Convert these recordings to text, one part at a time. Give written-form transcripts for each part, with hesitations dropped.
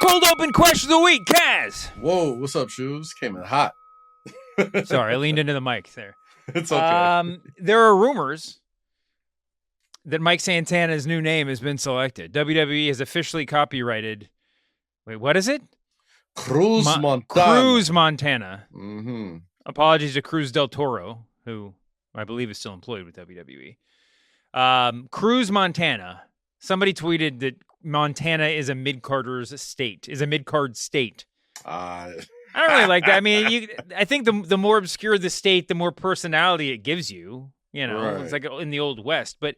Cold open question of the week, Kaz. Whoa, what's up, Shoes? Came in hot. Sorry, I leaned into the mic there. It's okay. There are rumors that Mike Santana's new name has been selected. WWE has officially copyrighted. Wait, what is it? Cruz Montana. Cruz Montana. Mm-hmm. Apologies to Cruz del Toro, who I believe is still employed with WWE. Cruz Montana. Somebody tweeted that Montana is a mid-card state. I don't really like that. I mean, I think the more obscure the state, the more personality it gives you. You know, right. It's like in the Old West. But,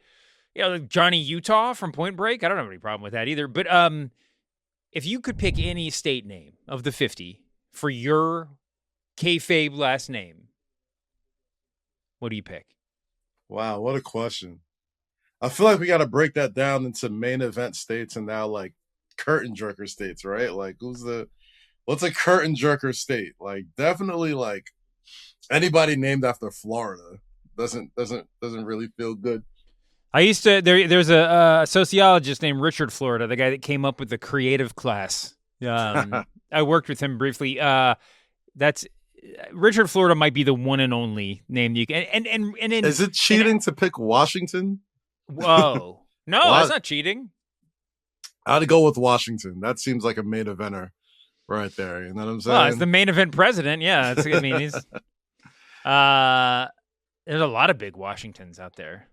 you know, Johnny Utah from Point Break, I don't have any problem with that either. But if you could pick any state name of the 50 for your kayfabe last name, what do you pick? Wow, what a question. I feel like we got to break that down into main event states and now like curtain jerker states, right? Like what's a curtain jerker state? Like definitely like anybody named after Florida doesn't really feel good. I used to there's a sociologist named Richard Florida, the guy that came up with the creative class. I worked with him briefly. That's Richard Florida might be the one and only name you can. And is it cheating to pick Washington? Whoa. No, that's not cheating. I'd go with Washington. That seems like a main eventer right there. You know what I'm saying? Well, it's the main event president. Yeah. I mean, he's there's a lot of big Washingtons out there.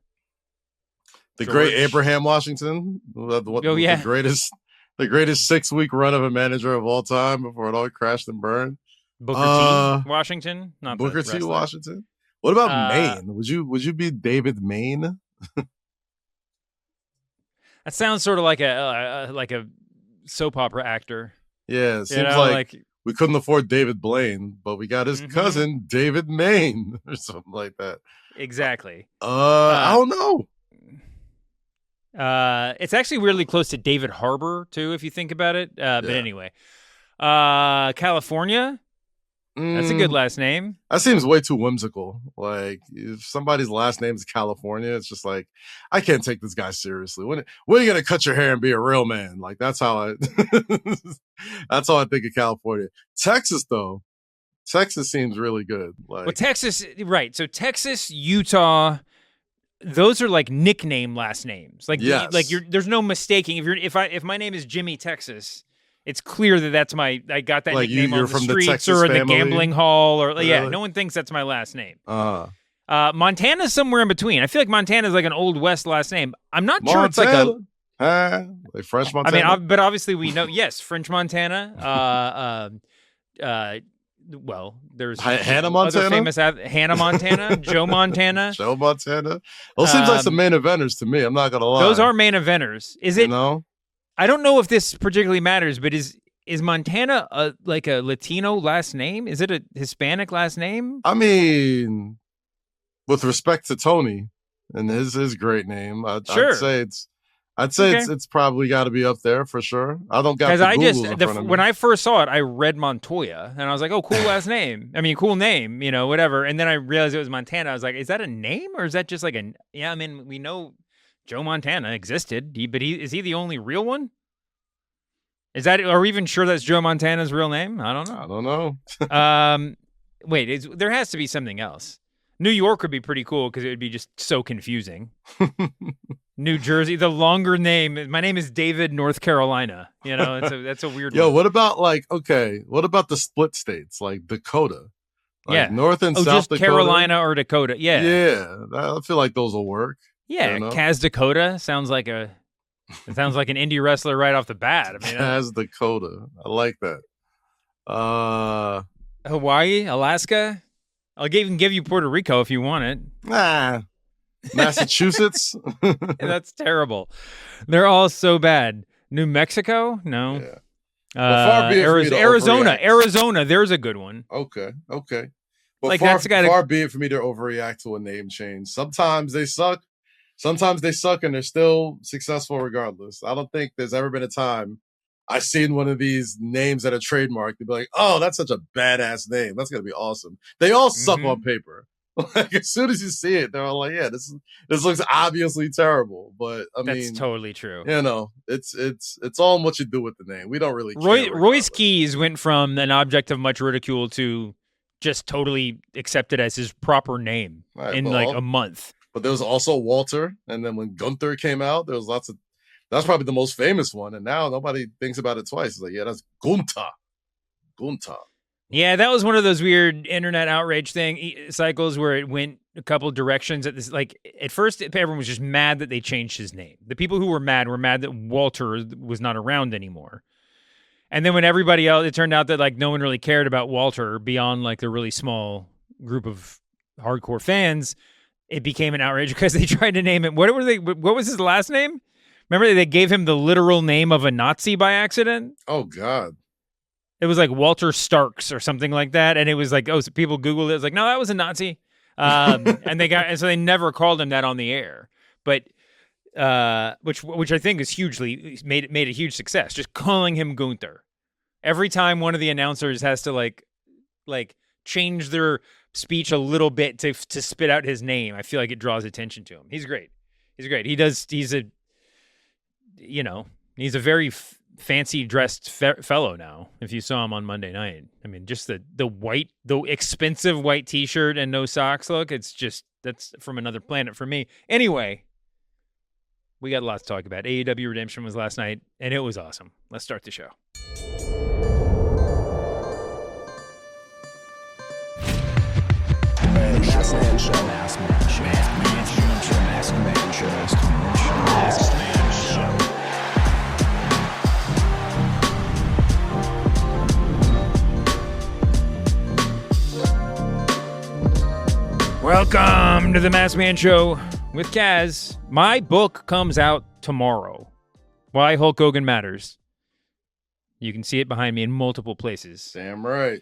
The great Abraham Washington. Yeah. The greatest 6-week run of a manager of all time before it all crashed and burned. Booker T. Washington? Not Booker T. Washington. What about Maine? Would you be David Maine? That sounds sort of like a soap opera actor. Yeah, it seems like we couldn't afford David Blaine, but we got his cousin David Maine or something like that. Exactly. I don't know. It's actually weirdly close to David Harbour too, if you think about it. But anyway, California. That's a good last name. That seems way too whimsical. Like, if somebody's last name is California, it's just like, I can't take this guy seriously. When are you gonna cut your hair and be a real man? Like, that's how I think of California. Texas, though. Texas seems really good. Like, well, Texas, right? So Texas, Utah, those are like nickname last names. Like, yes. There's no mistaking. If my name is Jimmy Texas, it's clear that I got that like nickname on the from streets the or in the family? gambling hall or really? Yeah, no one thinks that's my last name. Uh-huh. Montana's somewhere in between. I feel like Montana's like an Old West last name. I'm not sure it's like like French Montana. I mean, but obviously we know, yes, French Montana. Well, there's Hannah Montana, other famous Hannah Montana, Joe Montana, Joe Montana. Those seems like some main eventers to me. I'm not gonna lie. Those are main eventers. Is it? You know? I don't know if this particularly matters, but is Montana like a Latino last name? Is it a Hispanic last name? I mean, with respect to Tony and his great name, I'd say it's probably got to be up there for sure. I don't got the when I first saw it, I read Montoya and I was like, oh, cool last name. I mean, cool name, whatever. And then I realized it was Montana. I was like, is that a name or is that just like I mean, we know Joe Montana existed, but is he the only real one? Are we even sure that's Joe Montana's real name? I don't know. Wait, there has to be something else. New York would be pretty cool because it would be just so confusing. New Jersey, the longer name. My name is David, North Carolina. That's a weird. Yo, one. what about what about the split states like Dakota? Like North and South just Dakota? Carolina or Dakota. Yeah. I feel like those will work. Yeah, Kaz Dakota sounds like an indie wrestler right off the bat. I mean, Kaz Dakota, I like that. Hawaii, Alaska. I'll even give you Puerto Rico if you want it. Nah, Massachusetts. That's terrible. They're all so bad. New Mexico, no. Yeah. Well, Arizona. There's a good one. Okay. But like far be it for me to overreact to a name change. Sometimes they suck. Sometimes they suck and they're still successful regardless. I don't think there's ever been a time I've seen one of these names that are trademarked to be like, oh, that's such a badass name. That's going to be awesome. They all suck on paper. Like as soon as you see it, they're all like, "Yeah, this looks obviously terrible." But I mean, that's totally true. You know, it's all in what you do with the name. We don't really care. Royce Keys went from an object of much ridicule to just totally accepted as his proper name in like a month. But there was also Walter, and then when Gunther came out, there was lots of. That's probably the most famous one, and now nobody thinks about it twice. It's like, yeah, that's Gunther. Yeah, that was one of those weird internet outrage cycles where it went a couple directions. At first, everyone was just mad that they changed his name. The people who were mad that Walter was not around anymore. And then when everybody else, it turned out that like no one really cared about Walter beyond like the really small group of hardcore fans. It became an outrage because they tried to name it. What was his last name? Remember they gave him the literal name of a Nazi by accident? Oh God. It was like Walter Starks or something like that, and it was like, so people Googled it. It was like, no, that was a Nazi, and so they never called him that on the air. But which I think is hugely made a huge success. Just calling him Gunther every time one of the announcers has to like change their speech a little bit to spit out his name. I feel like it draws attention to him. He's great. He's a very fancy dressed fellow now. If you saw him on Monday night, I mean, just the expensive white t-shirt and no socks look. That's from another planet for me. Anyway, we got lots to talk about. AEW Redemption was last night, and it was awesome. Let's start the show. Welcome to the Masked Man Show with Kaz. My book comes out tomorrow. Why Hulk Hogan Matters. You can see it behind me in multiple places. Damn right.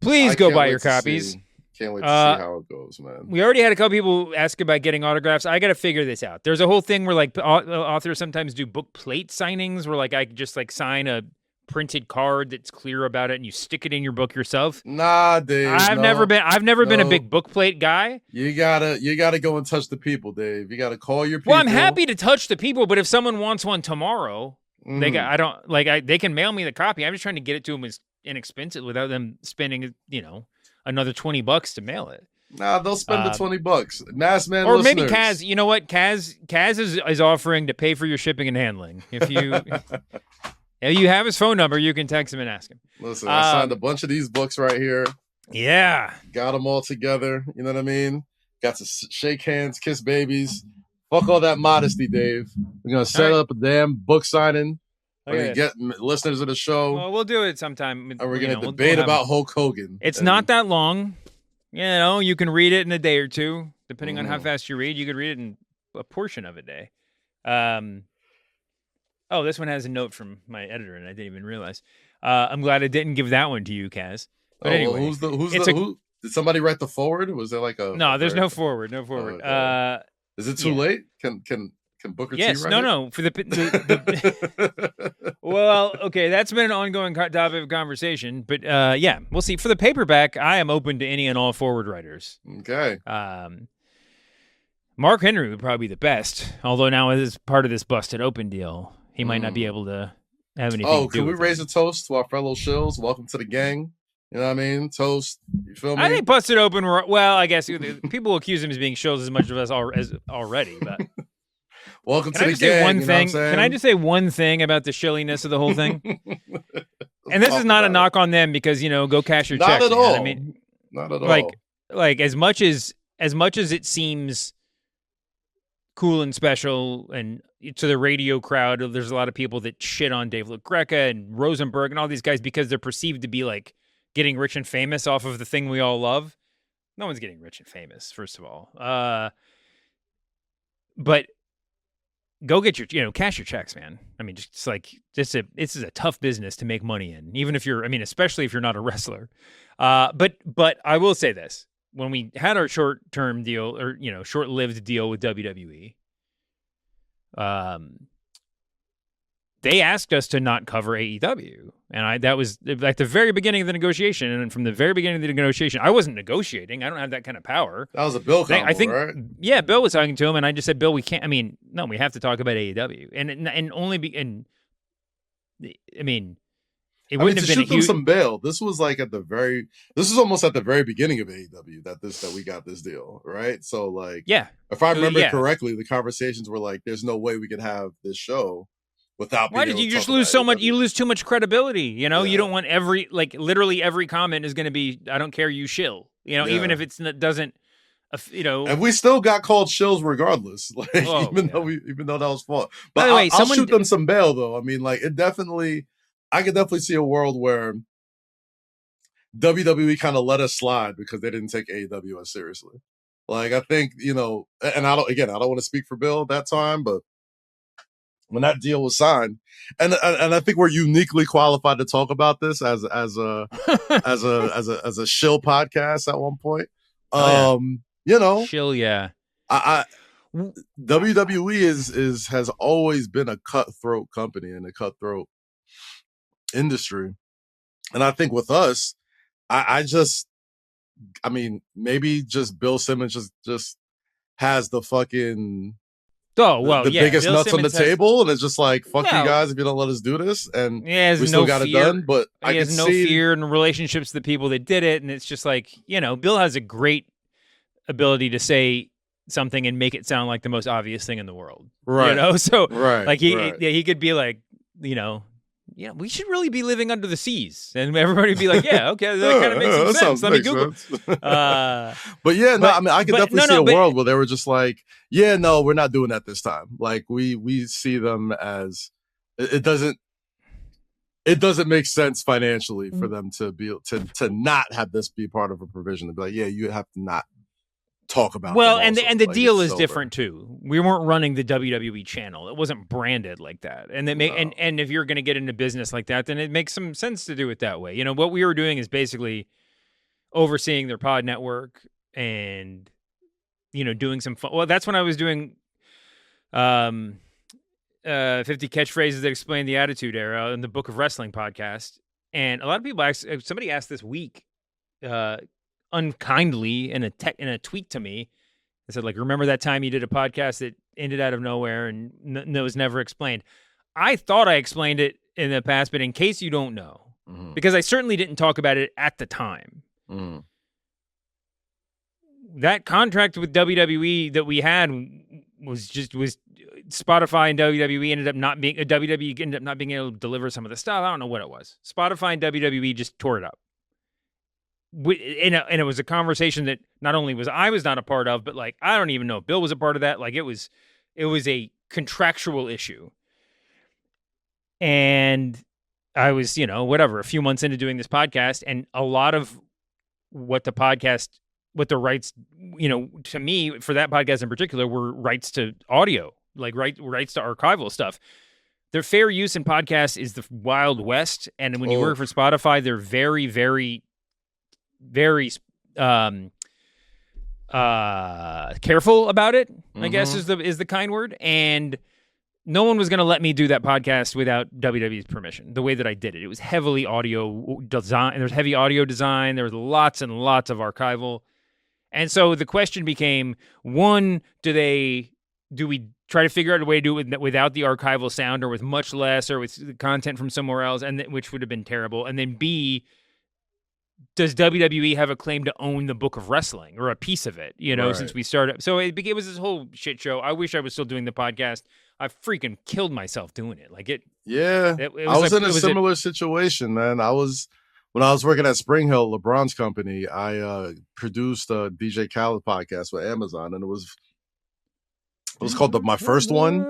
Please go buy your copies. Can't wait to see how it goes, man. We already had a couple people ask about getting autographs. I got to figure this out. There's a whole thing where like authors sometimes do book plate signings where like I just like sign a printed card that's clear about it and you stick it in your book yourself. Nah, Dave. I've never been a big book plate guy. You gotta go and touch the people, Dave. You gotta call your people. Well, I'm happy to touch the people, but if someone wants one tomorrow, they can mail me the copy. I'm just trying to get it to them as inexpensive without them spending, another $20 to mail it. Nah, they'll spend the $20. Masked Man or listeners. Maybe Kaz. You know what? Kaz is offering to pay for your shipping and handling. If you if you have his phone number, you can text him and ask him. Listen, I signed a bunch of these books right here. Yeah. Got them all together. You know what I mean? Got to shake hands, kiss babies. Fuck all that modesty, Dave. We're going to set up a damn book signing. We're going to get listeners of the show. Well, we'll do it sometime. And we're going to debate about Hulk Hogan. It's not that long. You can read it in a day or two. Depending on how fast you read, you could read it in a portion of a day. This one has a note from my editor, and I didn't even realize. I'm glad I didn't give that one to you, Kaz. But anyway, who did somebody write the forward? Was there like a no? There's no forward. No forward. Oh, okay. Is it too late? Can Booker T write it? No. For the well, okay, that's been an ongoing topic of conversation. But we'll see. For the paperback, I am open to any and all forward writers. Okay. Mark Henry would probably be the best, although now as part of this busted open deal, he might not be able to have anything to do can we raise a toast to our fellow shills? Welcome to the gang. You know what I mean? Toast. You feel me? I think busted open. Well, I guess people accuse him as being shills as much of us as already. But welcome to the gang. Can I just say one thing about the shilliness of the whole thing? And this is not a knock on them because go cash your checks. Not at all. I mean, not at all. Like as much as it seems cool and special, and to the radio crowd, there's a lot of people that shit on Dave LaGreca and Rosenberg and all these guys because they're perceived to be like getting rich and famous off of the thing we all love. No one's getting rich and famous, first of all. But go get your, cash your checks, man. I mean, this is a tough business to make money in, even if especially if you're not a wrestler. But I will say this. When we had our short-term deal or, short-lived deal with WWE, they asked us to not cover AEW. And that was at the very beginning of the negotiation. And from the very beginning of the negotiation, I wasn't negotiating. I don't have that kind of power. That was a Bill combo, I think, right? Yeah, Bill was talking to him, and I just said, Bill, we can't. I mean, no, we have to talk about AEW. And only be. And I mean, it wouldn't have been shoot them some bail. This was like this is almost at the very beginning of AEW that we got this deal, right? So like, yeah, if I remember correctly, the conversations were like, there's no way we could have this show without. Why did you just lose so much? You lose too much credibility. You know, you don't want literally every comment is going to be, I don't care, you shill. You know, even if it doesn't. And we still got called shills regardless, like even though that was fault. But by the way, I'll shoot them some bail though. I mean, like I could definitely see a world where WWE kind of let us slide because they didn't take AEW as seriously. Like I think, and I don't want to speak for Bill at that time, but when that deal was signed, and I think we're uniquely qualified to talk about this as a shill podcast at one point. Shill, yeah. WWE has always been a cutthroat company and a cutthroat industry, and I think with us, maybe just Bill Simmons just has the fucking biggest Bill nuts Simmons on the table, and it's just like fuck you guys if you don't let us do this, and we still got it done. But he has no fear in relationships to the people that did it, and it's just like Bill has a great ability to say something and make it sound like the most obvious thing in the world, right? So like he could be like we should really be living under the seas, and everybody would be like, yeah, okay, that kind of makes some sense. Let me Google. I could definitely see a world where they were just like, yeah, no, we're not doing that this time. Like we see them as it doesn't make sense financially for them to be to not have this be part of a provision to be like, yeah, you have to not talk about. Well, and the deal is different too. We weren't running the WWE channel. It wasn't branded like that. And and if you're going to get into business like that, then it makes some sense to do it that way. What we were doing is basically overseeing their pod network and doing some fun. Well, that's when I was doing 50 catchphrases that explain the Attitude Era in the Book of Wrestling podcast. And a lot of people somebody asked this week unkindly in a tweet to me. I said, like, remember that time you did a podcast that ended out of nowhere and was never explained? I thought I explained it in the past, but in case you don't know, because I certainly didn't talk about it at the time. That contract with WWE that we had was Spotify and WWE ended up not being able to deliver some of the stuff. I don't know what it was. Spotify and WWE just tore it up. And it was a conversation that not only I was not a part of, but like I don't even know if Bill was a part of that. Like it was a contractual issue, and I was a few months into doing this podcast, and a lot of what the rights to me for that podcast in particular were rights to audio, like rights to archival stuff. Their fair use in podcasts is the Wild West, and when you work for Spotify, they're very, very, very careful about it, I guess is the kind word. And no one was going to let me do that podcast without WWE's permission. The way that I did it, it was heavily audio design. There's heavy audio design. There was lots and lots of archival. And so the question became, one, do we try to figure out a way to do it without the archival sound, or with much less, or with content from somewhere else, which would have been terrible. And then B, does WWE have a claim to own the Book of Wrestling or a piece of it, right, since we started? So it was this whole shit show. I wish I was still doing the podcast. I freaking killed myself doing it. Like it. Yeah. I was in a similar situation, man. When I was working at Spring Hill, LeBron's company, I produced a DJ Khaled podcast with Amazon, and it was called My First One.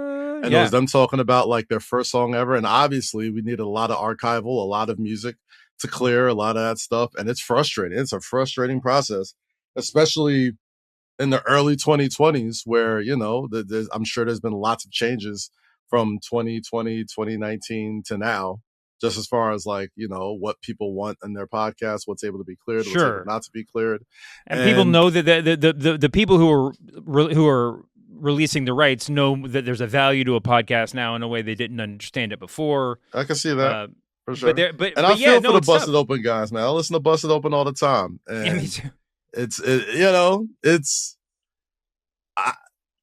And it was them talking about like their first song ever. And obviously we needed a lot of archival, a lot of music to clear, a lot of that stuff. And it's frustrating. It's a frustrating process, especially in the early 2020s where, I'm sure there's been lots of changes from 2020, 2019 to now, just as far as like, what people want in their podcast, what's able to be cleared, what's able not to be cleared. And people know that the people who are releasing the rights know that there's a value to a podcast now in a way they didn't understand it before. I can see that for sure. But I feel for the it's Busted tough. Open guys, man. I listen to Busted Open all the time, and Yeah, me too.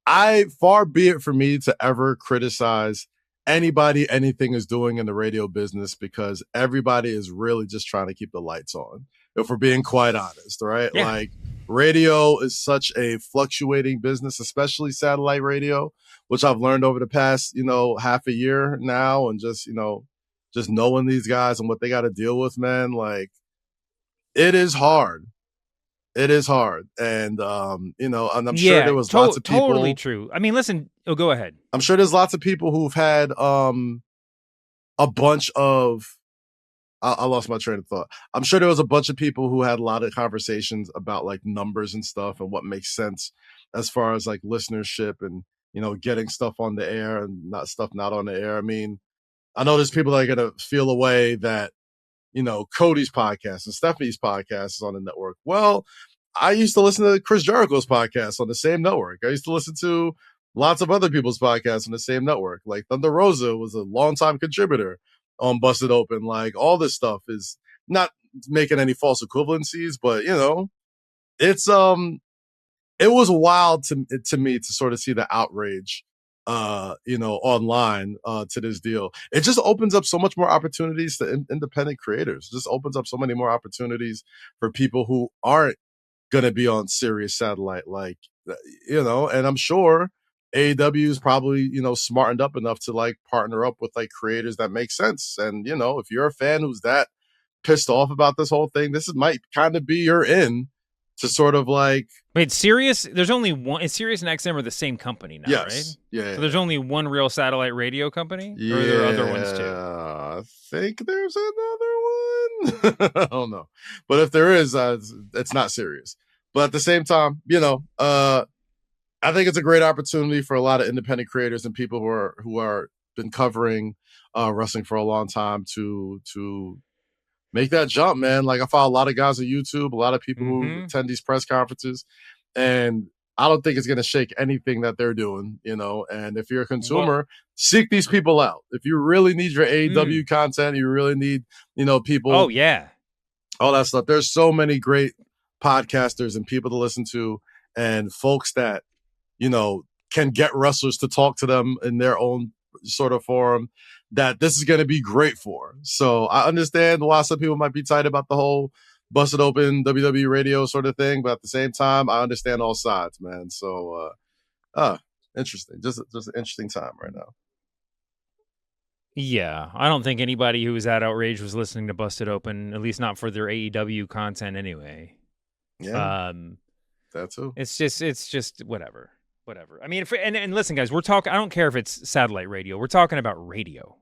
I far be it for me to ever criticize anybody anything is doing in the radio business, because everybody is really just trying to keep the lights on, if we're being quite honest, right? Yeah. Like, radio is such a fluctuating business, especially satellite radio, which I've learned over the past, half a year now, and just knowing these guys and what they got to deal with, man. Like, it is hard. It is hard. And, and I'm sure there was lots of people. Totally true. I mean, listen, go ahead. I'm sure there's lots of people who've had a bunch of, I lost my train of thought. I'm sure there was a bunch of people who had a lot of conversations about like numbers and stuff and what makes sense as far as like listenership and, getting stuff on the air and not on the air. I mean, I know there's people that are going to feel a way that, Cody's podcast and Stephanie's podcast is on the network. Well, I used to listen to Chris Jericho's podcast on the same network. I used to listen to lots of other people's podcasts on the same network. Like Thunder Rosa was a longtime contributor on Busted Open. Like, all this stuff is not making any false equivalencies, but it's it was wild to me to sort of see the outrage online to this deal. It just opens up so much more opportunities to independent creators. It just opens up so many more opportunities for people who aren't going to be on Sirius satellite, like, and I'm sure AEW is probably, smartened up enough to like partner up with like creators that make sense. And, if you're a fan who's that pissed off about this whole thing, this might kind of be your in to sort of like. Wait, Sirius, there's only one. Is Sirius and XM are the same company now, yes. right? Yeah. So there's only one real satellite radio company? Or are there other ones too? I think there's another one. I don't know. But if there is, it's not Sirius. But at the same time, I think it's a great opportunity for a lot of independent creators and people who are been covering wrestling for a long time to make that jump, man. Like, I follow a lot of guys on YouTube, a lot of people who attend these press conferences, and I don't think it's going to shake anything that they're doing, and if you're a consumer, seek these people out. If you really need your AEW content, you really need, people. Oh, yeah. All that stuff. There's so many great podcasters and people to listen to, and folks that, can get wrestlers to talk to them in their own sort of forum, that this is going to be great for. So I understand why some people might be tight about the whole Busted Open WWE Radio sort of thing, but at the same time, I understand all sides, man. So, interesting. Just an interesting time right now. Yeah, I don't think anybody who was that outraged was listening to Busted Open, at least not for their AEW content anyway. Yeah, that too. It's just whatever. I mean, and listen, guys, we're talking. I don't care if it's satellite radio. We're talking about radio.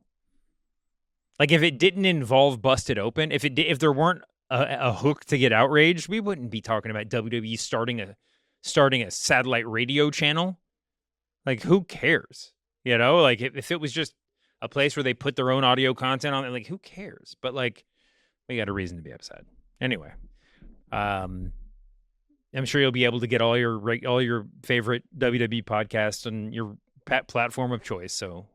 Like, if it didn't involve Busted Open, if there weren't a hook to get outraged, we wouldn't be talking about WWE starting a satellite radio channel. Like, who cares? Like, if it was just a place where they put their own audio content on it, like, who cares? But like, we got a reason to be upset. Anyway, I'm sure you'll be able to get all your favorite WWE podcasts on your platform of choice. So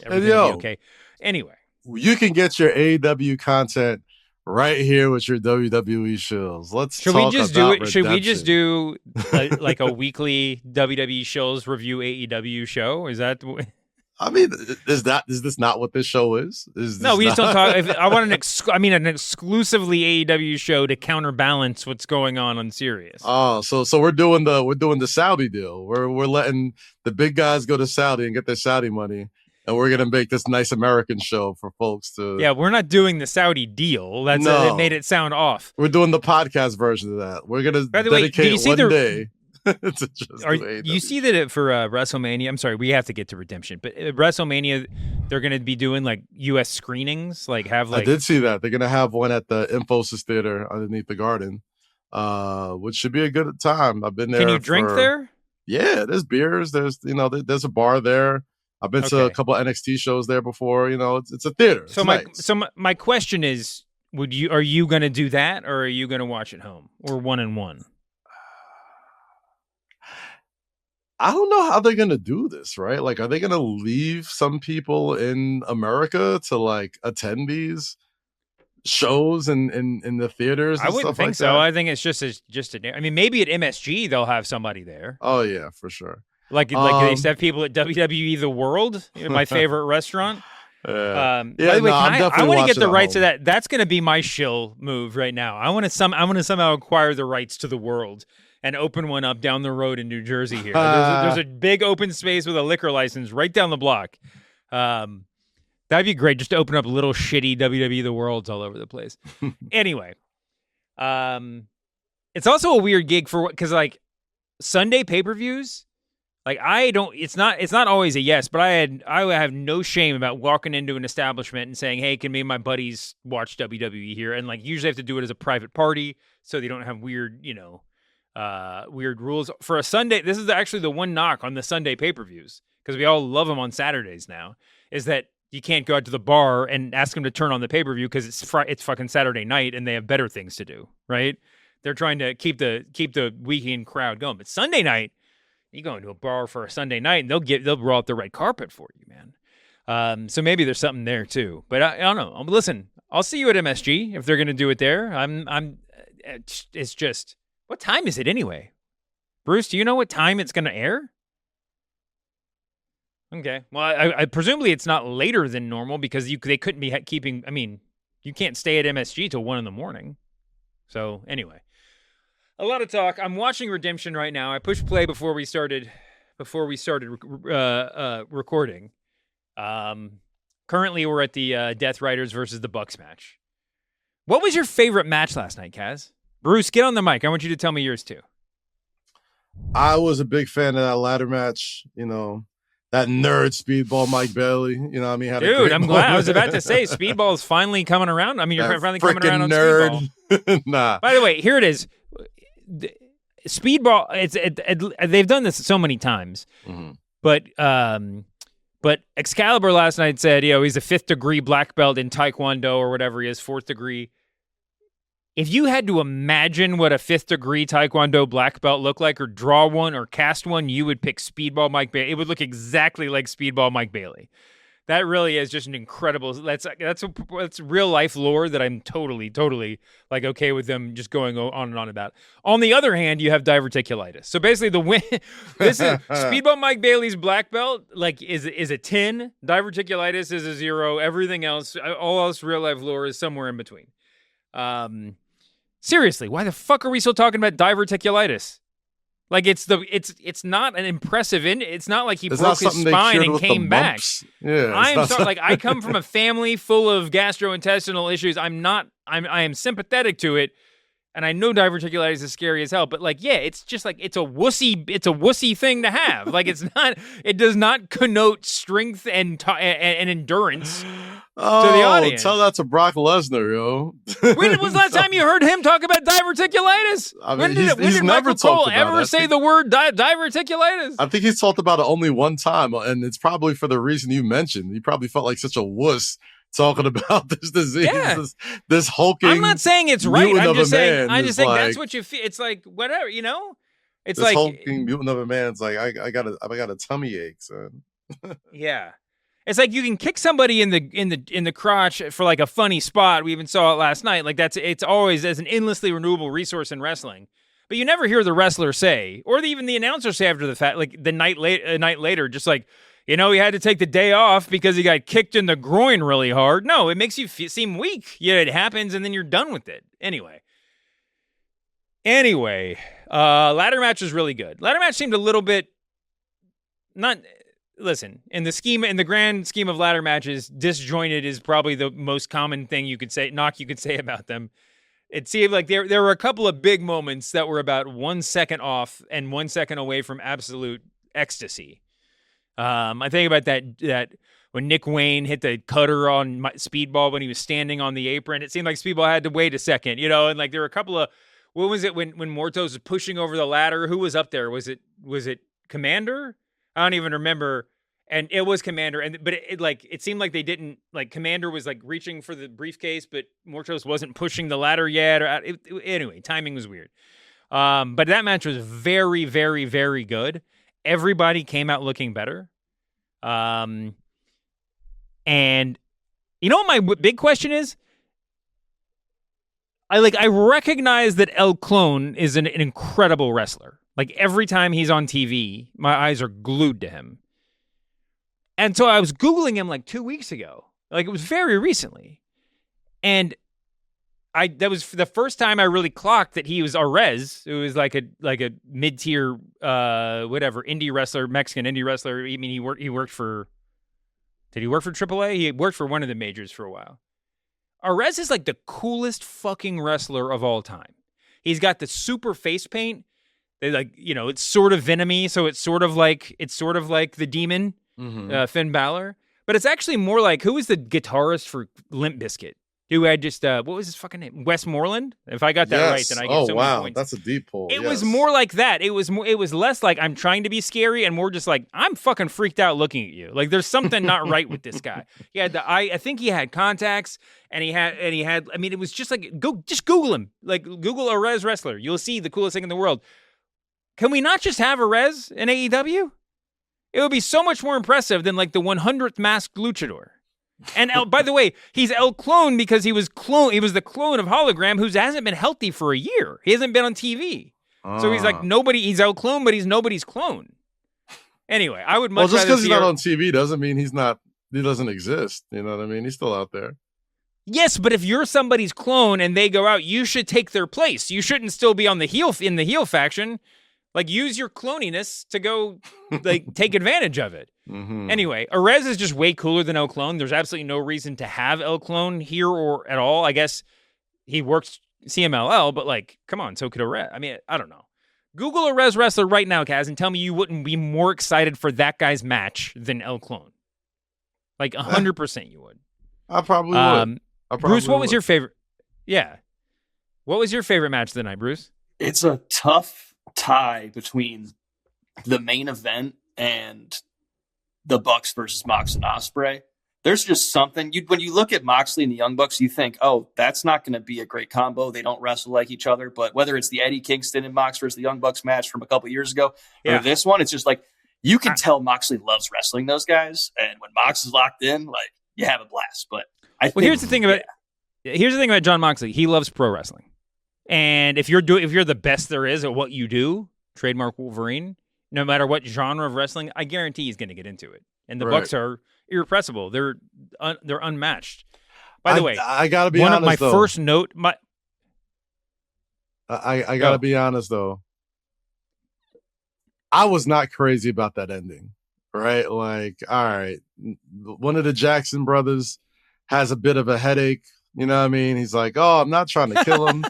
everything will be okay. Anyway, you can get your AEW content right here with your WWE shows. Should we just do it? Should we just do like a weekly WWE shows review AEW show? Is that? I mean, is this not what this show is? No, we just don't talk. I want an exclusively AEW show to counterbalance what's going on Sirius. Oh, so we're doing the Saudi deal. We're letting the big guys go to Saudi and get their Saudi money, and we're gonna make this nice American show for folks to. Yeah, we're not doing the Saudi deal. It made it sound off. We're doing the podcast version of that. We're gonna dedicate one day. You see that for WrestleMania? I'm sorry, we have to get to Redemption, but at WrestleMania, they're going to be doing like U.S. screenings. I did see that they're going to have one at the Infosys Theater underneath the Garden, which should be a good time. I've been there. Can you drink there? Yeah, there's beers. There's there's a bar there. I've been to a couple of NXT shows there before. It's a theater. So my question is, are you going to do that, or are you going to watch at home, or 1-on-1? I don't know how they're gonna do this, right? Like, are they gonna leave some people in America to like attend these shows in the theaters? I And wouldn't stuff think like so. that? I think it's just I mean, maybe at MSG they'll have somebody there. Oh yeah, for sure. Like they used to have people at WWE The World, my favorite restaurant. Yeah, By the way, no, I'm I definitely want to get watching the at rights to home. that. That's going to be my shill move right now. I want to somehow acquire the rights to The World and open one up down the road in New Jersey here. There's a big open space with a liquor license right down the block. That'd be great just to open up little shitty WWE The Worlds all over the place. Anyway, it's also a weird gig because like Sunday pay-per-views, like it's not always a yes, but I have no shame about walking into an establishment and saying, hey, can me and my buddies watch WWE here? And like usually have to do it as a private party so they don't have weird, weird rules for a Sunday. This is actually the one knock on the Sunday pay-per-views, because we all love them on Saturdays now, is that you can't go out to the bar and ask them to turn on the pay-per-view because it's fucking Saturday night and they have better things to do, right? They're trying to keep the weekend crowd going. But Sunday night, you go into a bar for a Sunday night and they'll roll out the red carpet for you, man. So maybe there's something there too. But I don't know. Listen, I'll see you at MSG if they're going to do it there. It's just, what time is it anyway? Bruce, do you know what time it's going to air? Okay. Well, I presumably it's not later than normal because they couldn't be keeping. I mean, you can't stay at MSG till 1 a.m. So anyway, a lot of talk. I'm watching Redemption right now. I pushed play before we started recording. Currently, we're at the Death Riders versus the Bucks match. What was your favorite match last night, Kaz? Bruce, get on the mic. I want you to tell me yours too. I was a big fan of that ladder match. That nerd Speedball Mike Bailey, you know what I mean? Dude, I'm glad. I was about to say, Speedball is finally coming around. I mean, you're finally coming around on nerd. Speedball. Nah. By the way, here it is. Speedball, they've done this so many times. Mm-hmm. But Excalibur last night said, he's a 5th degree black belt in Taekwondo or whatever he is, 4th degree. If you had to imagine what a 5th degree Taekwondo black belt looked like, or draw one or cast one, you would pick Speedball Mike Bailey. It would look exactly like Speedball Mike Bailey. That really is just an incredible. That's real life lore that I'm totally like okay with them just going on and on about. On the other hand, you have diverticulitis. So basically, the win. This is Speedball Mike Bailey's black belt. Like is a 10. Diverticulitis is a 0. Everything else, all else, real life lore is somewhere in between. Seriously, why the fuck are we still talking about diverticulitis? Like it's not an impressive it's not like he broke his spine and came back. Yeah, I'm sorry, like I come from a family full of gastrointestinal issues. I am sympathetic to it, and I know diverticulitis is scary as hell, but like it's just like it's a wussy thing to have. Like it does not connote strength and endurance. To the audience. Tell that to Brock Lesnar, yo. When was the last time you heard him talk about diverticulitis? I mean, when did never Michael Cole about ever it. say the word diverticulitis? I think he's talked about it only one time, and it's probably for the reason you mentioned. He probably felt like such a wuss talking about this disease, this hulking. I'm not saying it's right. I'm just saying that's like, what you feel. It's like whatever, It's this like hulking mutant of a man's like I got a tummy ache, son. Yeah. It's like you can kick somebody in the crotch for like a funny spot. We even saw it last night. Like it's always as an endlessly renewable resource in wrestling. But you never hear the wrestler say, or even the announcer say after the fact, like a night later, just like, he had to take the day off because he got kicked in the groin really hard. No, it makes you seem weak. Yeah, it happens, and then you're done with it. Anyway, ladder match was really good. Ladder match seemed a little bit not. Listen, in the grand scheme of ladder matches, disjointed is probably the most common thing you could say about them. It seemed like there were a couple of big moments that were about 1 second off and 1 second away from absolute ecstasy. I think about that when Nick Wayne hit the cutter on Speedball when he was standing on the apron. It seemed like Speedball had to wait a second, and like there were a couple of, what was it when Mortos was pushing over the ladder? Who was up there? Was it Commander? I don't even remember. And it was Commander, but it seemed like they didn't, like Commander was like reaching for the briefcase, but Mortos wasn't pushing the ladder yet. Anyway, timing was weird. But that match was very, very, very good. everybody came out looking better. And you know what my big question is? I recognize that El Clone is an incredible wrestler. Like, every time he's on TV, my eyes are glued to him. And so I was Googling him like 2 weeks ago. Like, it was very recently. And that was the first time I really clocked that he was Arez. It was like a mid-tier whatever indie wrestler, Mexican indie wrestler. I mean, he worked for, did he work for AAA? He worked for one of the majors for a while. Arez is like the coolest fucking wrestler of all time. He's got the super face paint. They like, it's sort of venomy, so it's sort of like the Demon, Finn Balor. But it's actually more like, who was the guitarist for Limp Bizkit? Who had just, what was his fucking name? Westmoreland? If I got that right, then I get so many points. That's a deep pull. It was more like that. It was less like I'm trying to be scary and more just like, I'm fucking freaked out looking at you. Like, there's something not right with this guy. He had I think he had contacts and he had, I mean, it was just like, just Google him. Like, Google Arez wrestler. You'll see the coolest thing in the world. Can we not just have Arez in AEW? It would be so much more impressive than like the 100th masked luchador. And by the way, he's El Clone because he was the clone of Hologram who hasn't been healthy for a year. He hasn't been on TV. So he's like he's El Clone, but he's nobody's clone. Anyway, I would much rather just because he's not on TV doesn't mean he doesn't exist. You know what I mean? He's still out there. Yes, but if you're somebody's clone and they go out, you should take their place. You shouldn't still be on the heel faction. Like, use your cloniness to go, like, take advantage of it. Mm-hmm. Anyway, Arez is just way cooler than El Clone. There's absolutely no reason to have El Clone here or at all. I guess he works CMLL, but, like, come on, so could Arez. I mean, I don't know. Google Arez wrestler right now, Kaz, and tell me you wouldn't be more excited for that guy's match than El Clone. Like, 100% you would. I probably would. Bruce, what was your favorite? Yeah. What was your favorite match of the night, Bruce? It's a tough tie between the main event and the Bucks versus Mox and Ospreay. There's just something when you look at Moxley and the Young Bucks, you think, oh, that's not going to be a great combo. They don't wrestle like each other. But whether it's the Eddie Kingston and Mox versus the Young Bucks match from a couple years ago, or this one, it's just like, you can tell Moxley loves wrestling those guys. And when Mox is locked in, like, you have a blast. But here's the thing about John Moxley. He loves pro wrestling. And if you're the best there is at what you do, trademark Wolverine, no matter what genre of wrestling, I guarantee he's going to get into it. And the Bucks are irrepressible. They're unmatched. By the way, I gotta be honest. One of my first note. I gotta be honest though. I was not crazy about that ending, right? Like, all right, one of the Jackson brothers has a bit of a headache. You know what I mean? He's like, oh, I'm not trying to kill him.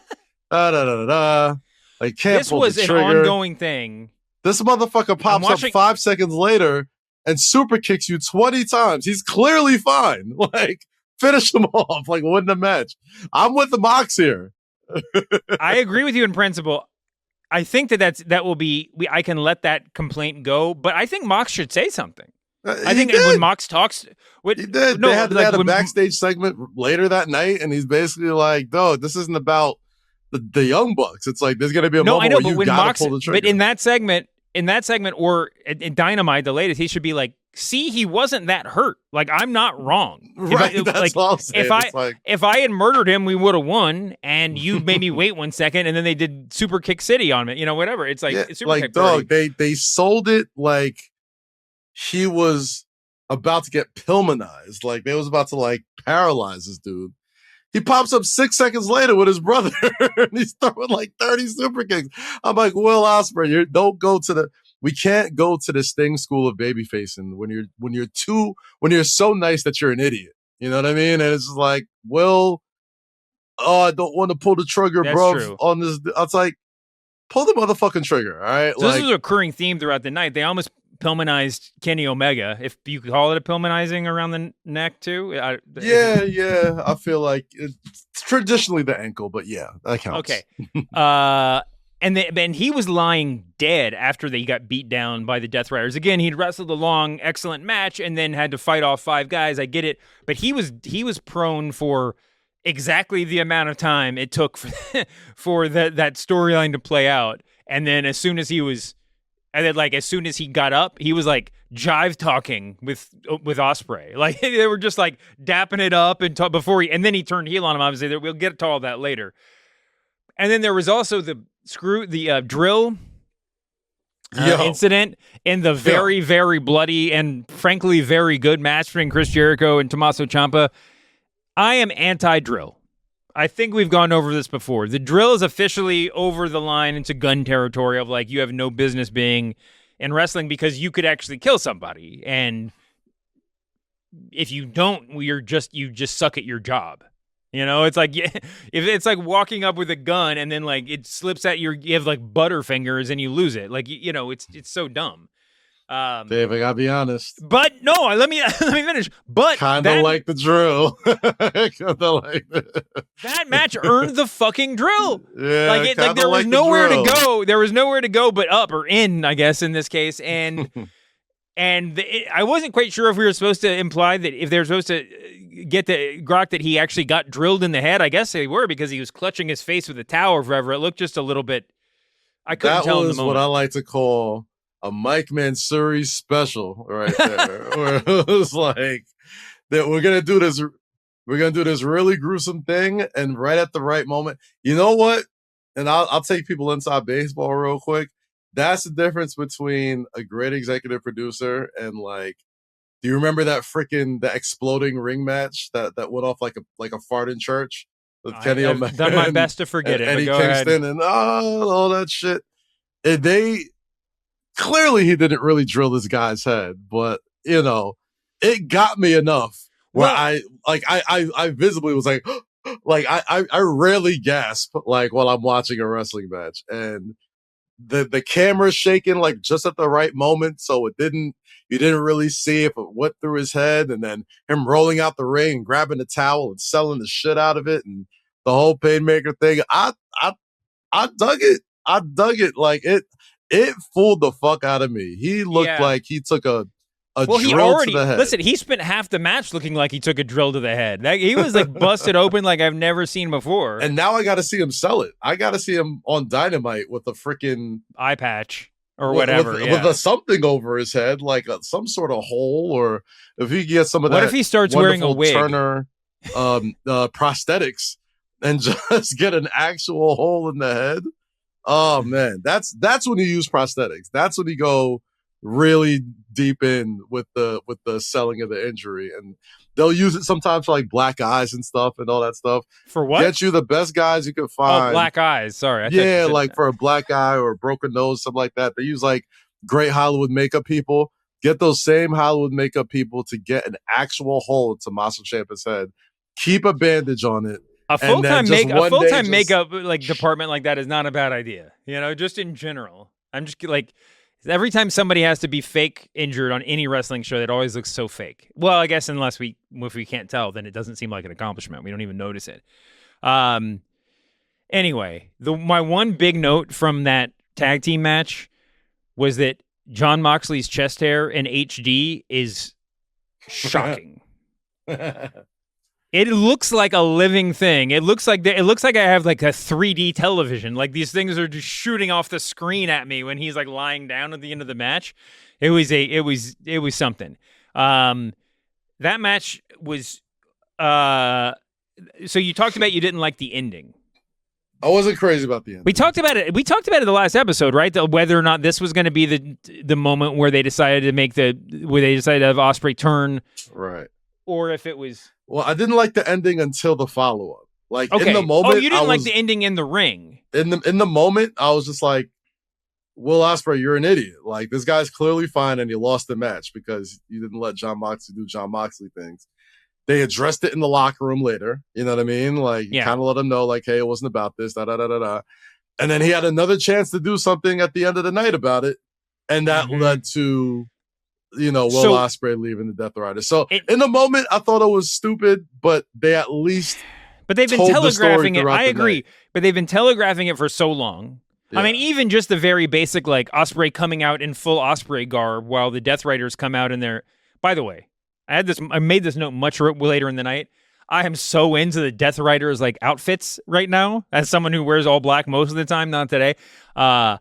Like, can't this pull was the an trigger. ongoing thing. This motherfucker pops up 5 seconds later and super kicks you 20 times. He's clearly fine. Like, finish him off. Like, win the match. I'm with the Mox here. I agree with you in principle. I think that will be. I can let that complaint go, but I think Mox should say something. I think when Mox talks, he did. They had a backstage segment later that night, and he's basically like, "No, this isn't about the Young Bucks. It's like there's going to be a moment where you got to pull the trigger." But in that segment, or in Dynamite, the latest, he should be like, "See, he wasn't that hurt. Like, I'm not wrong. Right? That's all I'm saying. If I had murdered him, we would have won. And you made me wait 1 second, and then they did Super Kick City on it. Whatever. It's like it's Super Kick dog. They sold it like he was about to get Pillmanized. Like, they was about to like paralyze this dude. He pops up 6 seconds later with his brother, and he's throwing like 30 super kicks. I'm like, Will Ospreay, we can't go to the Sting school of babyfacing when you're so nice that you're an idiot. You know what I mean? And it's just like, Will, I don't want to pull the trigger, bro. On this, it's like, pull the motherfucking trigger, all right? So this is a recurring theme throughout the night. They almost Pillmanized Kenny Omega, if you could call it a Pillmanizing around the neck too. Yeah. I feel like it's traditionally the ankle, but yeah, that counts. Okay. And he was lying dead after they got beat down by the Death Riders. Again, he'd wrestled a long, excellent match and then had to fight off 5 guys. I get it, but he was prone for exactly the amount of time it took for that storyline to play out. And then as soon as he was And then, like, as soon as he got up, he was like jive talking with Ospreay. Like, they were just like dapping it up and and then he turned heel on him. Obviously, we'll get to all that later. And then there was also the drill incident in the very, very bloody and frankly very good match between Chris Jericho and Tommaso Ciampa. I am anti-drill. I think we've gone over this before. The drill is officially over the line into gun territory of, like, you have no business being in wrestling because you could actually kill somebody. And if you don't, you just suck at your job. You know, it's like, if it's like walking up with a gun and then, like, it slips at you have like butterfingers and you lose it. Like, you know, it's so dumb. Dave, I gotta be honest. But no, let me finish. But kind of like the drill. That match earned the fucking drill. Yeah, like there was nowhere to go. There was nowhere to go but up or in, I guess, in this case. And I wasn't quite sure if we were supposed to imply that if they were supposed to get the Grok that he actually got drilled in the head. I guess they were because he was clutching his face with a towel forever. It looked just a little bit. I couldn't tell in the moment. That was what I like to call a Mike Mansouri special right there. Where it was like that we're gonna do this really gruesome thing, and right at the right moment. You know what? And I'll take people inside baseball real quick. That's the difference between a great executive producer and, like, do you remember that the exploding ring match that went off like a fart in church with Kenny Omega? I've done my best to forget it. Eddie but go Kingston ahead. And all that shit. And clearly he didn't really drill this guy's head, but, you know, it got me enough where I visibly was like, like I rarely gasp like while I'm watching a wrestling match, and the camera's shaking like just at the right moment, so you didn't really see if it went through his head, and then him rolling out the ring and grabbing the towel and selling the shit out of it, and the whole Painmaker thing. I dug it. I dug it. Like it fooled the fuck out of me. He looked like he took a drill to the head. Listen, he spent half the match looking like he took a drill to the head. He was like busted open like I've never seen before. And now I got to see him sell it. I got to see him on Dynamite with a freaking eye patch or whatever. With a something over his head, like some sort of hole, or if he gets some of that. What if he starts wearing a wig? Turner prosthetics and just get an actual hole in the head. Oh man, that's when you use prosthetics. That's when you go really deep in with the selling of the injury, and they'll use it sometimes for like black eyes and stuff and all that stuff. For what? Get you the best guys you could find. Oh, black eyes. Sorry. Yeah, like for a black eye or a broken nose, something like that. They use like great Hollywood makeup people. Get those same Hollywood makeup people to get an actual hole into Tommaso Ciampa's head. Keep a bandage on it. A full-time makeup like department like that is not a bad idea. You know, just in general. I'm just like, every time somebody has to be fake injured on any wrestling show, it always looks so fake. Well, I guess if we can't tell, then it doesn't seem like an accomplishment. We don't even notice it. Anyway, my one big note from that tag team match was that Jon Moxley's chest hair in HD is shocking. It looks like a living thing. It looks like I have like a 3D television. Like these things are just shooting off the screen at me when he's like lying down at the end of the match. It was something. That match was. So you talked about you didn't like the ending. I wasn't crazy about the ending. We talked about it in the last episode, right? Whether or not this was going to be the moment where they decided to have Ospreay turn, right? Or if it was. Well, I didn't like the ending until the follow-up. Like okay. In the moment, you didn't like the ending in the ring. In the moment, I was just like, Will Ospreay, you're an idiot. Like this guy's clearly fine, and you lost the match because you didn't let Jon Moxley do Jon Moxley things. They addressed it in the locker room later. You know what I mean? Like, you kind of let him know, like, hey, it wasn't about this, da-da-da-da-da. And then he had another chance to do something at the end of the night about it. And that led to, Will Ospreay leaving the Death Rider. So in the moment, I thought it was stupid, but they at least But they've been telegraphing it. I agree. But they've been telegraphing it for so long. Yeah. I mean, even just the very basic, like, Ospreay coming out in full Ospreay garb while the Death Riders come out in their... By the way, I made this note much later in the night. I am so into the Death Riders like outfits right now. As someone who wears all black most of the time, not today. I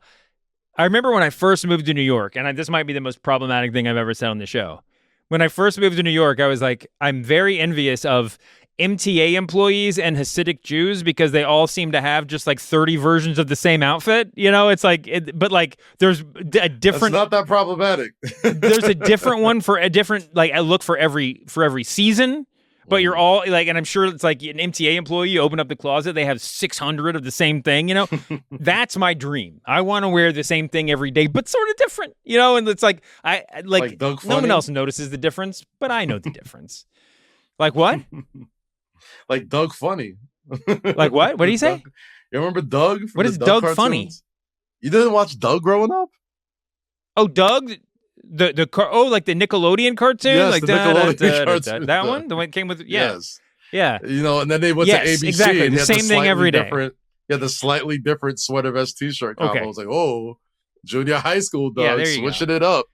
I remember when I first moved to New York, and this might be the most problematic thing I've ever said on the show. When I first moved to New York, I was like, I'm very envious of MTA employees and Hasidic Jews because they all seem to have just like 30 versions of the same outfit. You know, it's like, but like there's a different. It's not that problematic. There's a different one for a different, like I look for every season. But you're all like, and I'm sure it's like an MTA employee, you open up the closet, they have 600 of the same thing, you know? That's my dream. I want to wear the same thing every day, but sort of different, you know? And it's like, I like no one else notices the difference, but I know the difference. Like what? Like Doug Funny. Like what? What do you say? Doug, you remember Doug? What is Doug cartoons? Funny? You didn't watch Doug growing up? Oh, Doug? Like the Nickelodeon cartoon, yes, like the Nickelodeon cartoon. That one, the one that came with yes, yeah. You know, and then they went to ABC. Exactly, and the same thing every day. Yeah, the slightly different sweater vest T-shirt combo. Okay. I was like, oh, junior high school, Doug, switching it up.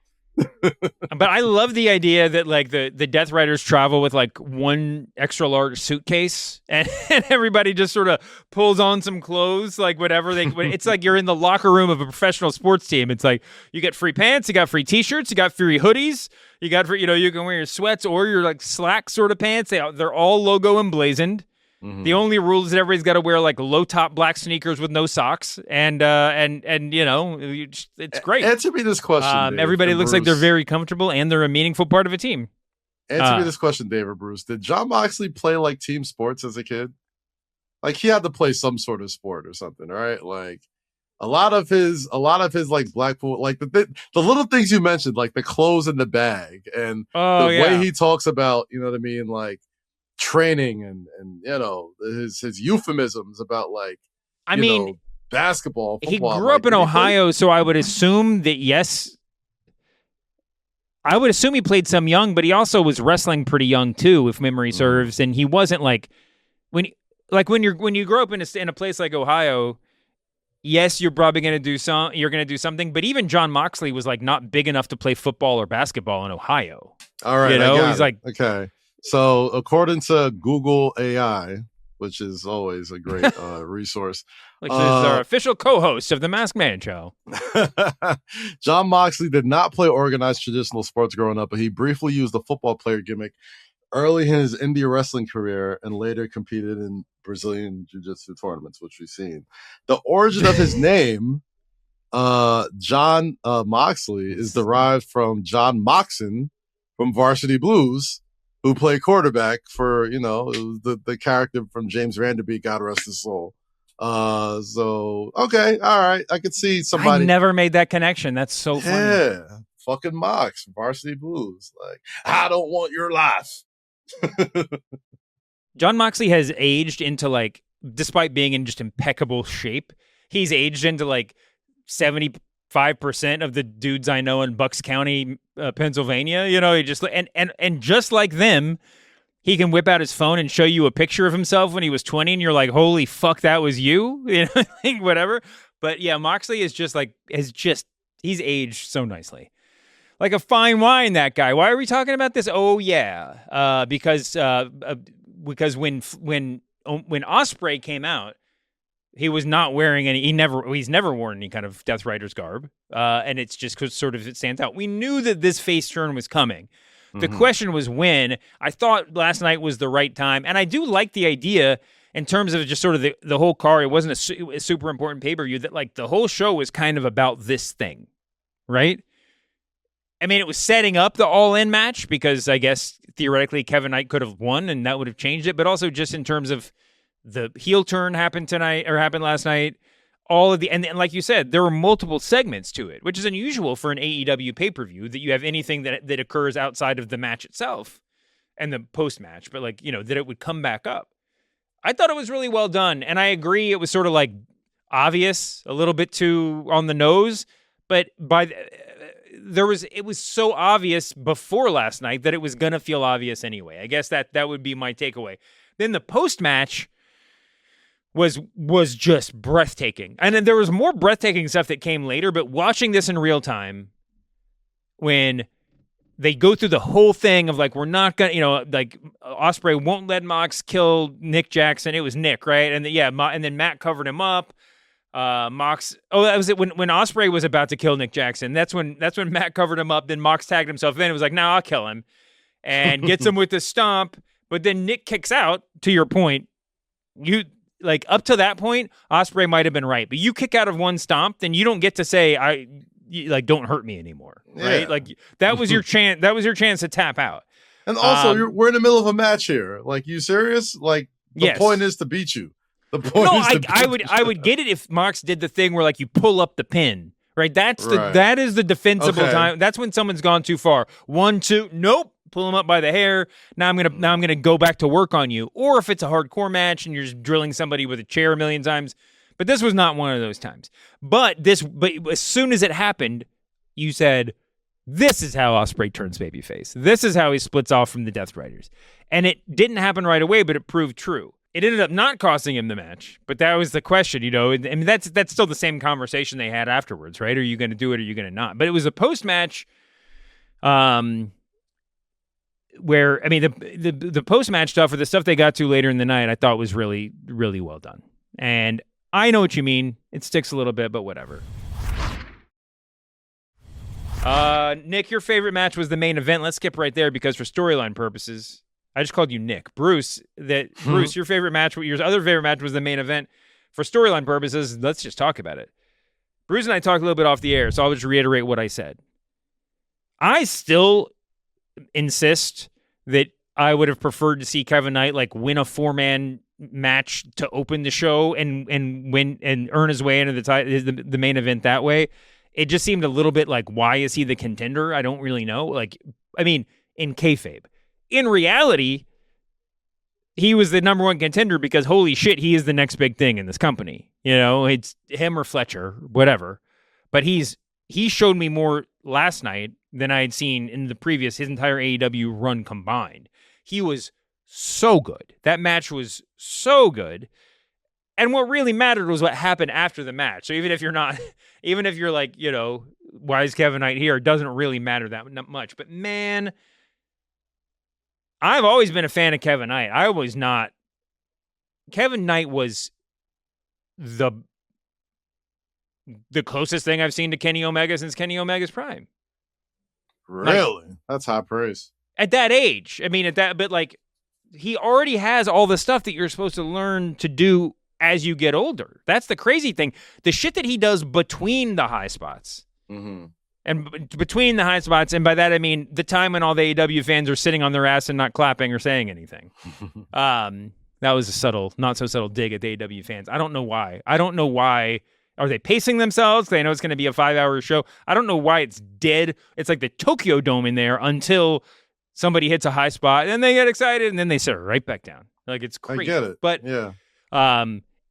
But I love the idea that like the Death Riders travel with like one extra large suitcase and everybody just sort of pulls on some clothes, like whatever it's like you're in the locker room of a professional sports team. It's like you get free pants, you got free t-shirts, you got free hoodies, you got free, you can wear your sweats or your like slack sort of pants. They're all logo emblazoned. Mm-hmm. The only rule is that everybody's got to wear like low top black sneakers with no socks, and it's great. Answer me this question. Dave, everybody looks Bruce. like they're very comfortable and they're a meaningful part of a team. Answer me this question, David Bruce. Did Jon Moxley play like team sports as a kid? Like he had to play some sort of sport or something, right? Like a lot of his like Blackpool, like the little things you mentioned, like the clothes in the bag and way he talks about, you know what I mean, like training and his euphemisms about like basketball, football. He grew up in Ohio, so I would assume that yes. I would assume he played some young, but he also was wrestling pretty young too, if memory serves. And he wasn't like when you grow up in a place like Ohio. Yes, you're probably going to do something, but even Jon Moxley was like not big enough to play football or basketball in Ohio. All right, he's like okay. So according to Google AI, which is always a great resource. Which is our official co-host of the Masked Man Show. Jon Moxley did not play organized traditional sports growing up, but he briefly used the football player gimmick early in his indie wrestling career and later competed in Brazilian jiu-jitsu tournaments, which we've seen. The origin of his name, Jon Moxley, is derived from John Moxon from Varsity Blues, who played quarterback for, the character from James Vanderbeek, God rest his soul. So, okay, all right. I could see somebody. I never made that connection. That's so funny. Yeah, fucking Mox, Varsity Blues. Like, I don't want your life. Jon Moxley has aged into like, despite being in just impeccable shape, he's aged into like 75% of the dudes I know in Bucks County, Pennsylvania. He just and just like them, he can whip out his phone and show you a picture of himself when he was 20, and you're like, "Holy fuck, that was you!" Whatever. But yeah, Moxley is just like he's aged so nicely, like a fine wine. That guy. Why are we talking about this? Oh yeah, because when Ospreay came out, he was not wearing any. He's never worn any kind of Death Riders garb, and it's just sort of it stands out. We knew that this face turn was coming. The question was when. I thought last night was the right time, and I do like the idea in terms of just sort of the whole card. It wasn't a super important pay-per-view that like the whole show was kind of about this thing, right? I mean, it was setting up the All-In match because I guess theoretically Kevin Knight could have won, and that would have changed it. But also just in terms of the heel turn happened last night. All of and like you said, there were multiple segments to it, which is unusual for an AEW pay-per-view that you have anything that occurs outside of the match itself and the post-match, but like, that it would come back up. I thought it was really well done, and I agree it was sort of like obvious, a little bit too on the nose, but it was so obvious before last night that it was going to feel obvious anyway. I guess that would be my takeaway. Then the post-match was just breathtaking. And then there was more breathtaking stuff that came later, but watching this in real time, when they go through the whole thing of like, we're not going to, like Ospreay won't let Mox kill Nick Jackson. It was Nick, right? And and then Matt covered him up. Mox. Oh, that was it when Ospreay was about to kill Nick Jackson. That's when Matt covered him up. Then Mox tagged himself in. It was like, "No, I'll kill him," and gets him with the stomp. But then Nick kicks out. To your point, you like up to that point, Ospreay might have been right. But you kick out of one stomp, then you don't get to say don't hurt me anymore, right? Yeah. Like that was your chance. That was your chance to tap out. And also, we're in the middle of a match here. Like, you serious? Like, the point is to beat you. The point is to beat I would get it if Mox did the thing where like you pull up the pin, right? That is the defensible time. That's when someone's gone too far. 1, 2, nope. Pull him up by the hair. Now I'm gonna go back to work on you. Or if it's a hardcore match and you're just drilling somebody with a chair a million times. But this was not one of those times. But as soon as it happened, you said, this is how Ospreay turns babyface. This is how he splits off from the Death Riders. And it didn't happen right away, but it proved true. It ended up not costing him the match, but that was the question, I mean, that's still the same conversation they had afterwards, right? Are you going to do it or are you going to not? But it was a post-match where, I mean, the post-match stuff or the stuff they got to later in the night, I thought was really, really well done. And I know what you mean. It sticks a little bit, but whatever. Nick, your favorite match was the main event. Let's skip right there because for storyline purposes, I just called you Nick. Bruce, your favorite match, your other favorite match was the main event. For storyline purposes, let's just talk about it. Bruce and I talked a little bit off the air, so I'll just reiterate what I said. I still insist that I would have preferred to see Kevin Knight like win a 4-man match to open the show and win and earn his way into the main event that way. It just seemed a little bit like, why is he the contender? I don't really know. Like, I mean, in kayfabe. In reality, he was the number one contender because holy shit, he is the next big thing in this company. It's him or Fletcher, whatever. But he showed me more last night than I had seen in his entire AEW run combined. He was so good. That match was so good. And what really mattered was what happened after the match. So even if you're like, why is Kevin Knight here? It doesn't really matter that much. But man, I've always been a fan of Kevin Knight. Kevin Knight was the closest thing I've seen to Kenny Omega since Kenny Omega's prime. Really? That's high praise. At that age. I mean, but like, he already has all the stuff that you're supposed to learn to do as you get older. That's the crazy thing. The shit that he does between the high spots. Mm-hmm. And between the high spots, and by that I mean the time when all the AEW fans are sitting on their ass and not clapping or saying anything. That was a not so subtle dig at the AEW fans. I don't know why. Are they pacing themselves? They know it's going to be a 5-hour show. I don't know why it's dead. It's like the Tokyo Dome in there until somebody hits a high spot, and then they get excited, and then they sit right back down. Like, it's crazy. I get it. But yeah.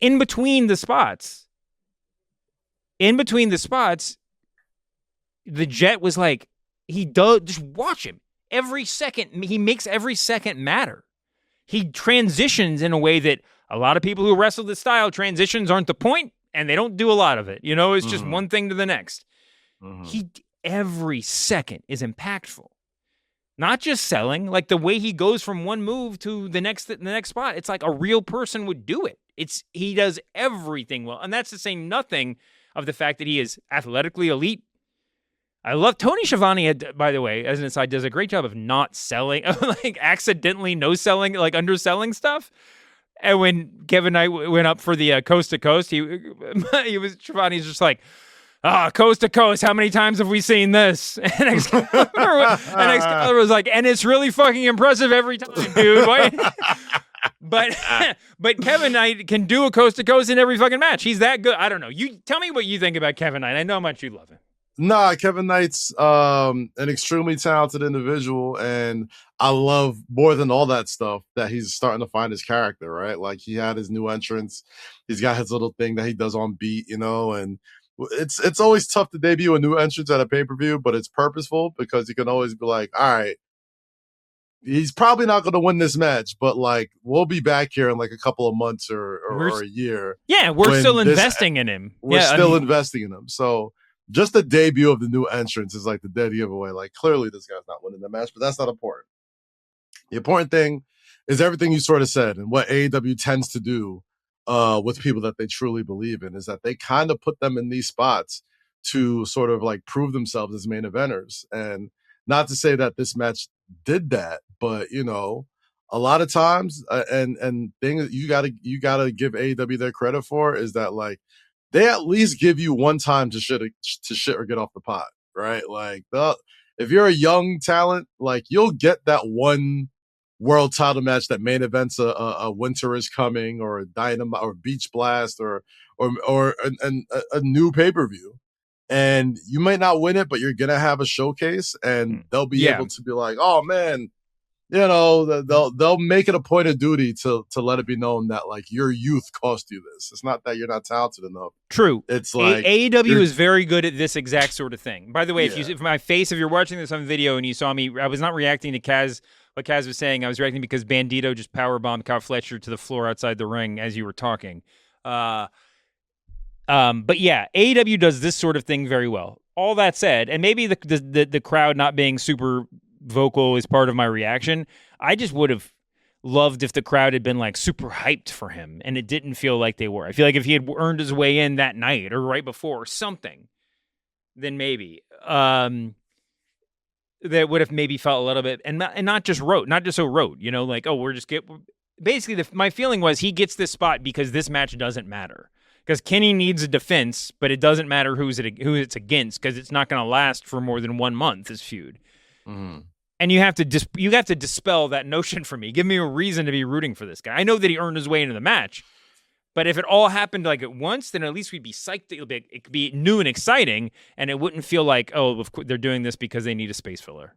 In between the spots, the Jet was like, just watch him. Every second, he makes every second matter. He transitions in a way that a lot of people who wrestle this style, transitions aren't the point, and they don't do a lot of it. It's just one thing to the next. Every second is impactful. Not just selling, like the way he goes from one move to the next spot. It's like a real person would do it. He does everything well. And that's to say nothing of the fact that he is athletically elite. I love Tony Schiavone, by the way, as an aside, does a great job of not selling, like accidentally no selling, like underselling stuff. And when Kevin Knight went up for the coast to coast, Schiavone's just like, coast to coast, how many times have we seen this? And Excalibur was like, and it's really fucking impressive every time, dude. But Kevin Knight can do a coast to coast in every fucking match. He's that good. I don't know. You tell me what you think about Kevin Knight. I know how much you love him. Nah, Kevin Knight's an extremely talented individual, and I love more than all that stuff that he's starting to find his character, right? Like, he had his new entrance. He's got his little thing that he does on beat, and it's always tough to debut a new entrance at a pay-per-view, but it's purposeful because you can always be like, all right, he's probably not going to win this match, but like, we'll be back here in like a couple of months or a year. Yeah, we're still investing in him. We're still investing in him. So just the debut of the new entrance is like the dead giveaway. Like, clearly this guy's not winning the match, but that's not important. The important thing is everything you sort of said and what AEW tends to do with people that they truly believe in, is that they kind of put them in these spots to sort of like prove themselves as main eventers. And not to say that this match did that, but you know, a lot of times, and things you gotta give AEW their credit for is that like they at least give you one time to shit or get off the pot, right? Like if you're a young talent, like you'll get that one world title match that main events a Winter is Coming or a Dynamite or Beach Blast or a new pay-per-view. And you might not win it, but you're gonna have a showcase, and they'll be able to be like, "Oh man, you know, they'll make it a point of duty to let it be known that like your youth cost you this. It's not that you're not talented enough. True. It's like AEW is very good at this exact sort of thing. By the way, if you're watching this on video and you saw me, I was not reacting to what Kaz was saying. I was reacting because Bandito just powerbombed Kyle Fletcher to the floor outside the ring as you were talking. But yeah, AEW does this sort of thing very well. All that said, and maybe the crowd not being super vocal is part of my reaction. I just would have loved if the crowd had been like super hyped for him, and it didn't feel like they were. I feel like if he had earned his way in that night or right before or something, then maybe that would have maybe felt a little bit, and not just so rote, you know, like, oh, basically my feeling was he gets this spot because this match doesn't matter. Because Kenny needs a defense, but it doesn't matter who it's against, because it's not going to last for more than 1 month, this feud. Mm-hmm. And you have to dispel that notion for me. Give me a reason to be rooting for this guy. I know that he earned his way into the match, but if it all happened like at once, then at least we'd be psyched. It could be new and exciting, and it wouldn't feel like, oh, they're doing this because they need a space filler.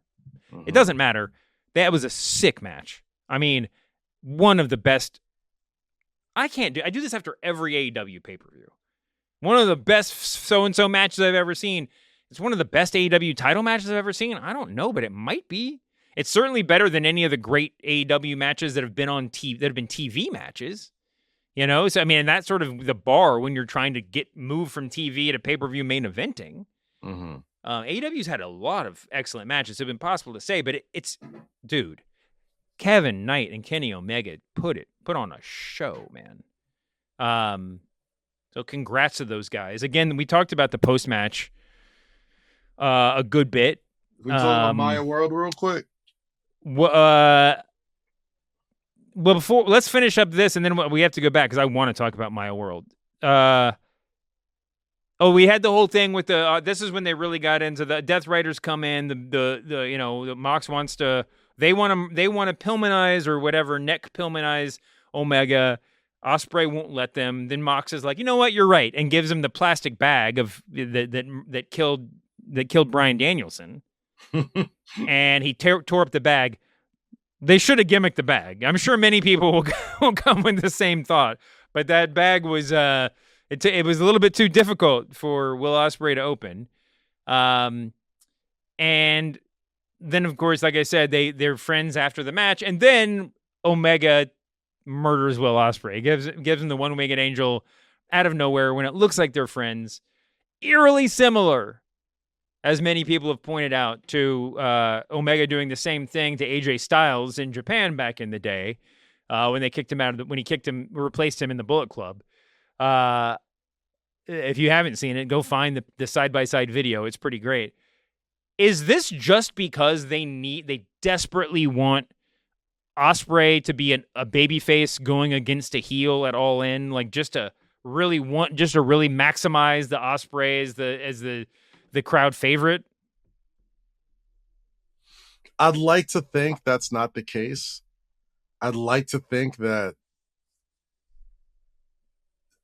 Mm-hmm. It doesn't matter. That was a sick match. I mean, one of the best. I do this after every AEW pay-per-view. One of the best so-and-so matches I've ever seen. It's one of the best AEW title matches I've ever seen. I don't know, but it might be. It's certainly better than any of the great AEW matches that have been on TV, that have been TV matches. You know? So, I mean, and that's sort of the bar when you're trying to get moved from TV to pay-per-view main eventing. Mm-hmm. AEW's had a lot of excellent matches. It's impossible to say, but it's dude. Kevin Knight and Kenny Omega put on a show, man. So congrats to those guys. Again, we talked about the post-match a good bit. Can we talk about Maya World real quick? Well, let's finish up this, and then we have to go back because I want to talk about Maya World. We had the whole thing with the. This is when they really got into the Death Riders come in. The Mox wants to. They want to Pillmanize or whatever, neck Pillmanize Omega. Ospreay won't let them. Then Mox is like, you know what, you're right, and gives him the plastic bag of that killed Bryan Danielson. And he tore up the bag. They should have gimmicked the bag. I'm sure many people will come with the same thought, but that bag was it was a little bit too difficult for Will Ospreay to open. And then, of course, like I said, they're friends after the match, and then Omega murders Will Ospreay, gives him the one-winged angel out of nowhere when it looks like they're friends. Eerily similar, as many people have pointed out, to Omega doing the same thing to AJ Styles in Japan back in the day when they kicked him out of when he replaced him in the Bullet Club. If you haven't seen it, go find the side-by-side video. It's pretty great. Is this just because they desperately want Ospreay to be a babyface going against a heel at All In, like just to really maximize the Ospreay as the crowd favorite? I'd like to think that's not the case. I'd like to think that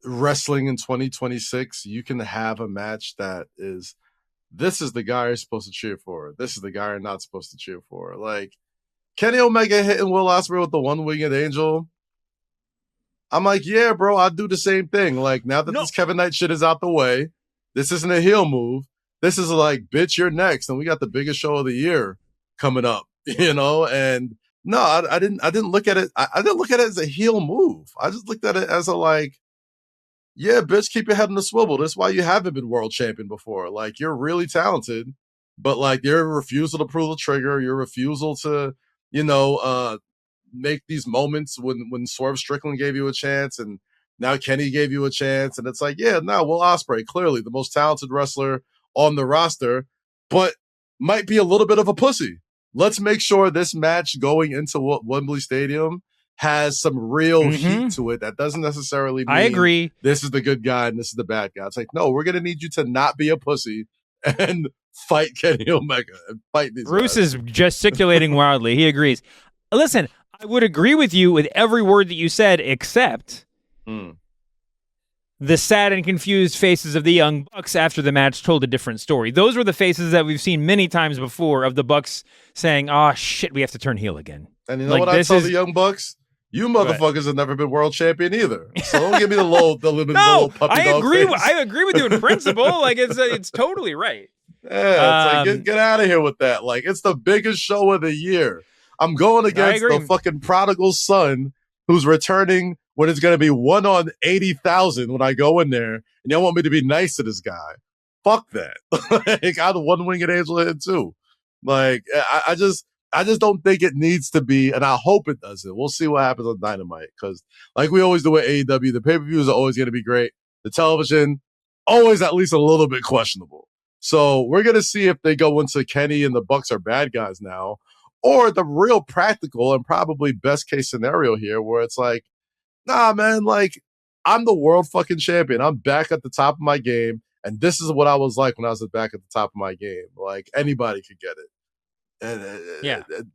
wrestling in 2026, you can have a match that is, this is the guy you're supposed to cheer for. This is the guy you're not supposed to cheer for. Like Kenny Omega hitting Will Ospreay with the one-winged angel. I'm like, yeah, bro, I'd do the same thing. Like, now that this Kevin Knight shit is out the way, this isn't a heel move. This is like, bitch, you're next, and we got the biggest show of the year coming up, you know? And no, I didn't look at it. I didn't look at it as a heel move. I just looked at it as a like, yeah, bitch, keep your head on the swivel. That's why you haven't been world champion before. Like, you're really talented, but like your refusal to pull the trigger, your refusal to, make these moments when Swerve Strickland gave you a chance and Now Kenny gave you a chance, and it's like, yeah, no, Will Ospreay, clearly the most talented wrestler on the roster, but might be a little bit of a pussy. Let's make sure this match going into Wembley Stadium has some real heat to it. That doesn't necessarily mean I agree. This is the good guy and this is the bad guy. It's like, no, we're going to need you to not be a pussy and fight Kenny Omega and fight these Bruce guys. is gesticulating wildly. He agrees. Listen, I would agree with you with every word that you said, except the sad and confused faces of the Young Bucks after the match told a different story. Those were the faces that we've seen many times before of the Bucks saying, oh, shit, we have to turn heel again. And you know what I tell the Young Bucks? You motherfuckers have never been world champion either. So don't give me the little puppy dog face. I agree with you in principle. Like it's totally right. Yeah, it's like get out of here with that. Like it's the biggest show of the year. I'm going against the fucking prodigal son who's returning when it's going to be 1 on 80,000 when I go in there, and y'all want me to be nice to this guy. Fuck that. Like, I'm the one-winged angel here too. Like I just don't think it needs to be, and I hope it doesn't. We'll see what happens on Dynamite, because like we always do at AEW, the pay-per-views are always going to be great. The television, always at least a little bit questionable. So we're going to see if they go into Kenny and the Bucks are bad guys now, or the real practical and probably best case scenario here where it's like, nah, man, like I'm the world fucking champion. I'm back at the top of my game. And this is what I was like when I was back at the top of my game. Like anybody could get it. And it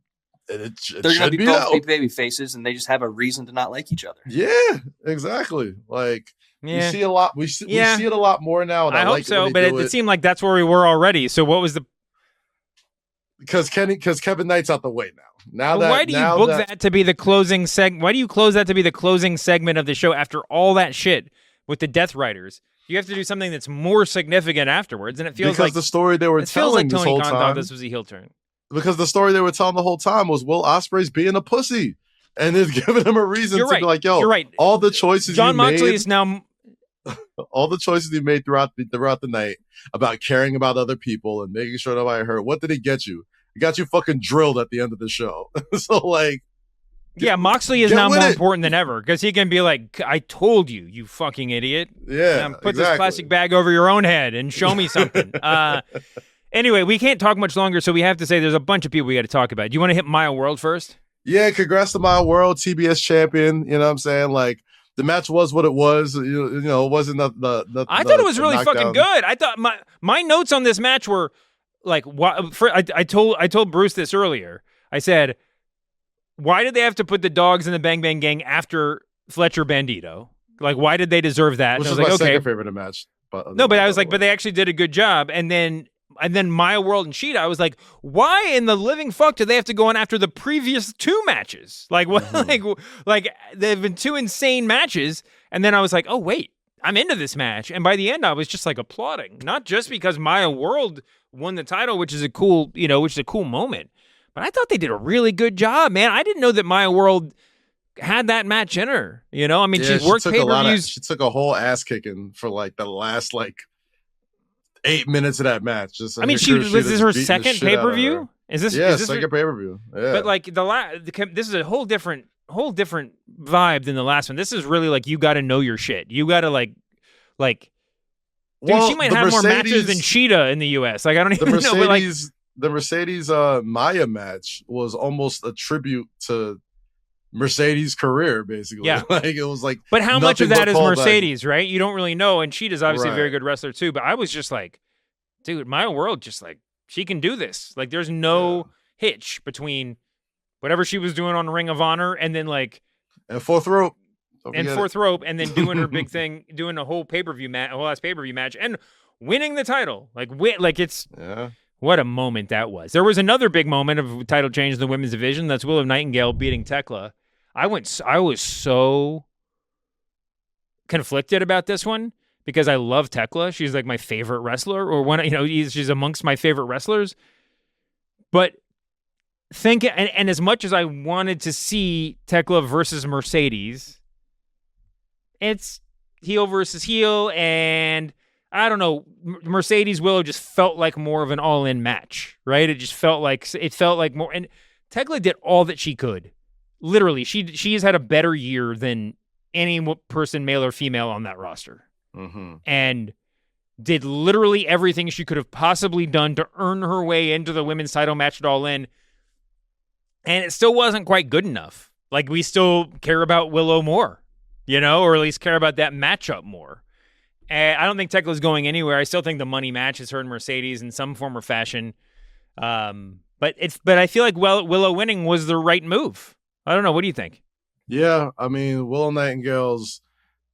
they're going to be both big baby faces, and they just have a reason to not like each other. Yeah, exactly. Like we see a lot. We see it a lot more now. And I hope so, but it seemed like that's where we were already. So what was the? Because Kevin Knight's out the way now. Why do you book that to be the closing segment? Why do you close that to be the closing segment of the show after all that shit with the Death Riders? You have to do something that's more significant afterwards, and it feels like the story they were telling this whole time. Thought this was a heel turn. Because the story they were telling the whole time was Will Ospreay's being a pussy, and it's giving him a reason to be like, "Yo, you're right. All the choices John Moxley is now, all the choices he made throughout the night about caring about other people and making sure nobody hurt. What did he get you? He got you fucking drilled at the end of the show. So like, Moxley is now more important than ever because he can be like, "I told you, you fucking idiot. Yeah, put this plastic bag over your own head and show me something." Anyway, we can't talk much longer, so we have to say there's a bunch of people we got to talk about. Do you want to hit Maya World first? Yeah, congrats to Maya World, TBS champion. You know what I'm saying? Like, the match was what it was. You know, it wasn't the I thought it was really fucking good. I thought my notes on this match were like, I told Bruce this earlier. I said, why did they have to put the dogs in the Bang Bang Gang after Fletcher Bandito? Like, why did they deserve that? Which and I was my like, okay, second favorite match. But I was like, but they actually did a good job. And then Maya World and Shida, I was like, why in the living fuck do they have to go on after the previous 2 matches? Like what? Like they've been 2 insane matches, and then I was like, oh wait, I'm into this match. And by the end, I was just like applauding, not just because Maya World won the title, which is a cool moment, but I thought they did a really good job, man. I didn't know that Maya World had that match in her. You know, I mean, she worked pay-per-views. She took a whole ass kicking for like the last 8 minutes of that match. Just I mean, this is her second pay-per-view. Is this second pay-per-view? Yeah. But like this is a whole different vibe than the last one. This is really like you got to know your shit. You got to like. Dude, she might have more matches than Shida in the U.S. Like I don't even know. But like the Mercedes Maya match was almost a tribute to Mercedes' career, basically. Yeah. Like it was like. But how much of that is Mercedes, right? You don't really know, and Sheeta's obviously a very good wrestler too. But I was just like, dude, Maya World, just like she can do this. Like there's no hitch between whatever she was doing on Ring of Honor and then like and Fourth Rope. Fourth Rope, and then doing her big thing, doing a whole pay-per-view match, a whole last pay-per-view match, and winning the title. Like it's what a moment that was. There was another big moment of title change in the women's division. That's Willow Nightingale beating Tekla. I was so conflicted about this one because I love Tekla. She's like my favorite wrestler, or she's amongst my favorite wrestlers. But and as much as I wanted to see Tekla versus Mercedes, it's heel versus heel, and I don't know. Mercedes Willow just felt like more of an all-in match, right? It felt like more. And Tekla did all that she could. Literally, she has had a better year than any person, male or female, on that roster. Mm-hmm. And did literally everything she could have possibly done to earn her way into the women's title match at All In. And it still wasn't quite good enough. Like, we still care about Willow more, or at least care about that matchup more. And I don't think Tekla's going anywhere. I still think the money match is her and Mercedes in some form or fashion. But I feel like Willow winning was the right move. I don't know. What do you think? Yeah, I mean, Willow Nightingale's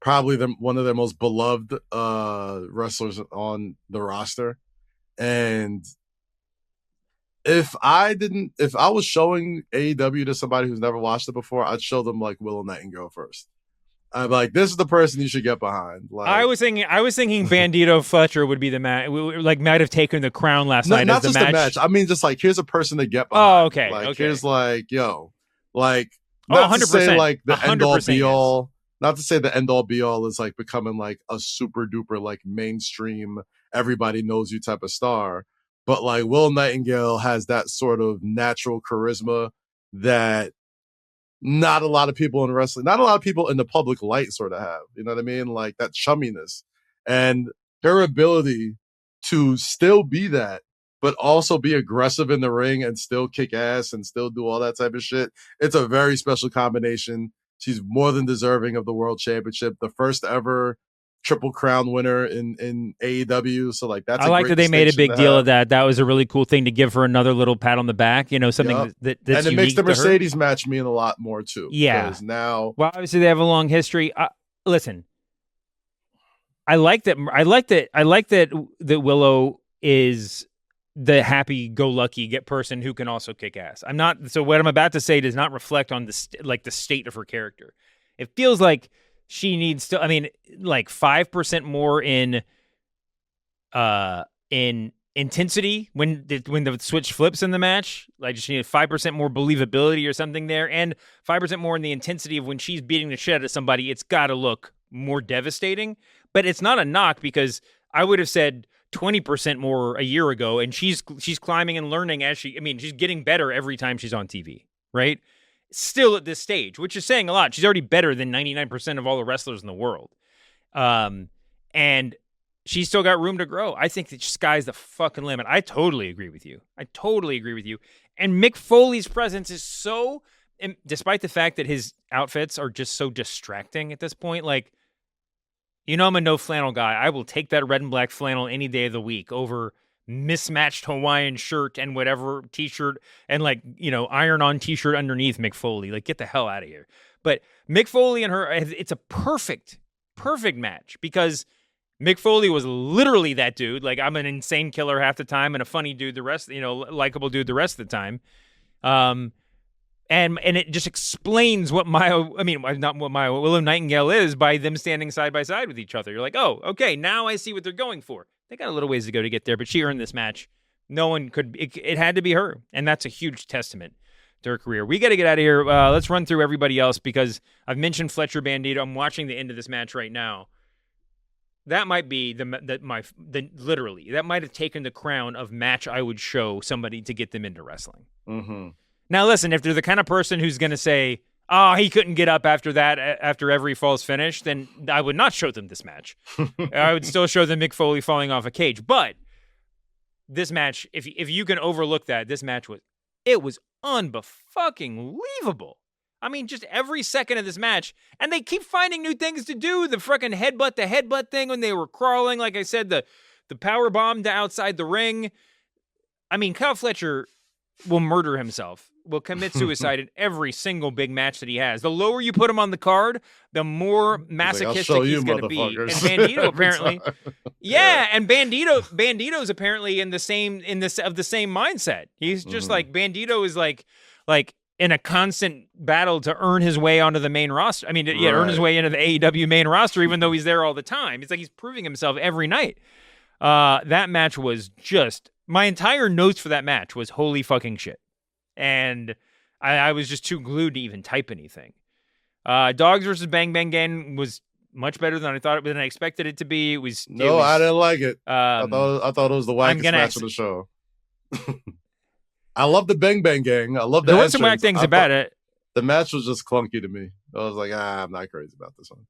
probably one of their most beloved wrestlers on the roster. And if I was showing AEW to somebody who's never watched it before, I'd show them like Willow Nightingale first. I'm like, this is the person you should get behind. Like, I was thinking Bandito Fletcher would be the match. Like, might have taken the crown last night. Not as the just match. the match. I mean, just like, here's a person to get behind. Oh, okay. Like, okay. here's like, yo, like, not 100%. To say like the end all be all. Yes. Not to say the end all be all is like becoming like a super duper like mainstream, everybody knows you type of star. But like Will Nightingale has that sort of natural charisma that not a lot of people in wrestling, not a lot of people in the public light sort of have. You know what I mean? Like that chumminess and her ability to still be that, but also be aggressive in the ring and still kick ass and still do all that type of shit. It's a very special combination. She's more than deserving of the world championship, the first ever Triple Crown winner in AEW. So like that's. I like that they made a big deal of that. That was a really cool thing to give her another little pat on the back. Something that's and it makes the Mercedes her. Match mean a lot more too. Yeah. Now, well, obviously they have a long history. Listen, I like that. That Willow is the happy-go-lucky person who can also kick ass. I'm not. So what I'm about to say does not reflect on the state of her character. It feels like she needs to. I mean, like 5% more in intensity when the switch flips in the match. Like, she needed 5% more believability or something there, and 5% more in the intensity of when she's beating the shit out of somebody. It's got to look more devastating. But it's not a knock, because I would have said 20% more a year ago, and she's climbing and learning as she's getting better every time she's on TV, right? Still at this stage, which is saying a lot. She's already better than 99% of all the wrestlers in the world. And she's still got room to grow. I think that sky's the fucking limit. I totally agree with you. And Mick Foley's presence is so, despite the fact that his outfits are just so distracting at this point, like, I'm a no flannel guy. I will take that red and black flannel any day of the week over mismatched Hawaiian shirt and whatever t-shirt and iron on t-shirt underneath Mick Foley. Like, get the hell out of here. But Mick Foley and her, it's a perfect match, because Mick Foley was literally that dude. Like, I'm an insane killer half the time and a funny dude the rest, likable dude the rest of the time. And it just explains what Willow Nightingale is by them standing side by side with each other. You're like, oh, okay, now I see what they're going for. They got a little ways to go to get there, but she earned this match. No one could. It had to be her, and that's a huge testament to her career. We got to get out of here. Let's run through everybody else, because I've mentioned Fletcher Bandito. I'm watching the end of this match right now. That might be literally that might have taken the crown of match I would show somebody to get them into wrestling. Mm-hmm. Now, listen, if they're the kind of person who's going to say, oh, he couldn't get up after that, after every fall's finished, then I would not show them this match. I would still show them Mick Foley falling off a cage. But this match, if you can overlook that, this match was unfucking-believable. I mean, just every second of this match. And they keep finding new things to do. The freaking headbutt thing when they were crawling. Like I said, the power bomb to outside the ring. I mean, Kyle Fletcher will murder himself, will commit suicide in every single big match that he has. The lower you put him on the card, the more masochistic he's going to be. And Bandito apparently, and Bandito's apparently of the same mindset. He's just like, Bandito is like in a constant battle to earn his way onto the main roster. I mean, earn his way into the AEW main roster, even though he's there all the time. It's like he's proving himself every night. That match was just. My entire notes for that match was holy fucking shit. And I was just too glued to even type anything. Dogs versus Bang Bang Gang was much better than I expected it to be. I didn't like it. I thought it was the wackest match of the show. I love the Bang Bang Gang. I love the There were some whack things about it. the match was just clunky to me. I was like, I'm not crazy about this one.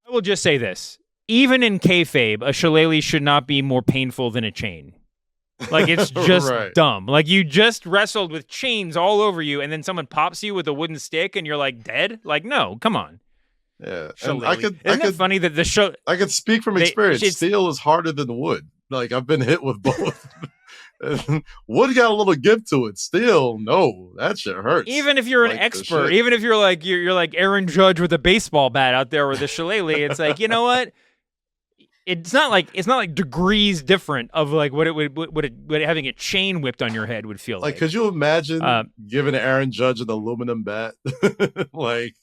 I will just say this. Even in kayfabe, a shillelagh should not be more painful than a chain. Like, it's just Right. dumb. Like, you just wrestled with chains all over you, and then someone pops you with a wooden stick, and you're like, dead? Like, no, come on. Yeah. And Isn't it funny that the show... I could speak from experience. Steel is harder than wood. Like, I've been hit with both. Wood got a little give to it. Steel, no, that shit hurts. Even if you're an expert, even if you're like Aaron Judge with a baseball bat out there with a shillelagh, it's like, you know what? It's not like degrees different of like what having a chain whipped on your head would feel like. Could you imagine giving Aaron Judge an aluminum bat? Like,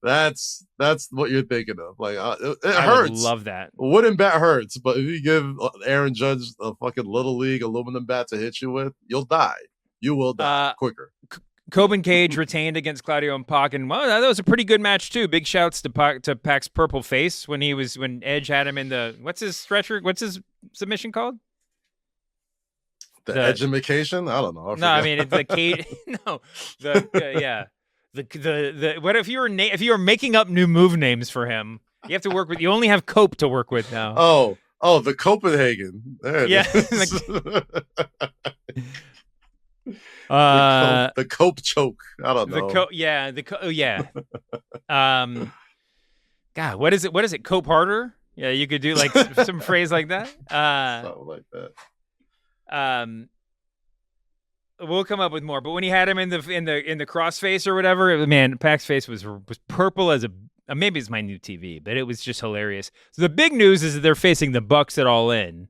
that's what you're thinking of. Like, it hurts. I would love that. Wooden bat hurts, but if you give Aaron Judge a fucking little league aluminum bat to hit you with, you'll die. You will die quicker. Coben Cage retained against Claudio and Pac, and well, that was a pretty good match too. Big shouts to Pac's purple face when Edge had him in the what's his submission called? The Edge-imication? I don't know. I mean it's the cage. No, yeah. The what if you were making up new move names for him? You have to work with. You only have Cope to work with now. Oh, the Copenhagen. There it is. The cope choke. I don't know. God, what is it? Cope harder? Yeah, you could do like some phrase like that. Something like that. We'll come up with more. But when he had him in the crossface or whatever, man, Pac's face was purple as maybe it's my new TV, but it was just hilarious. So the big news is that they're facing the Bucks at All In,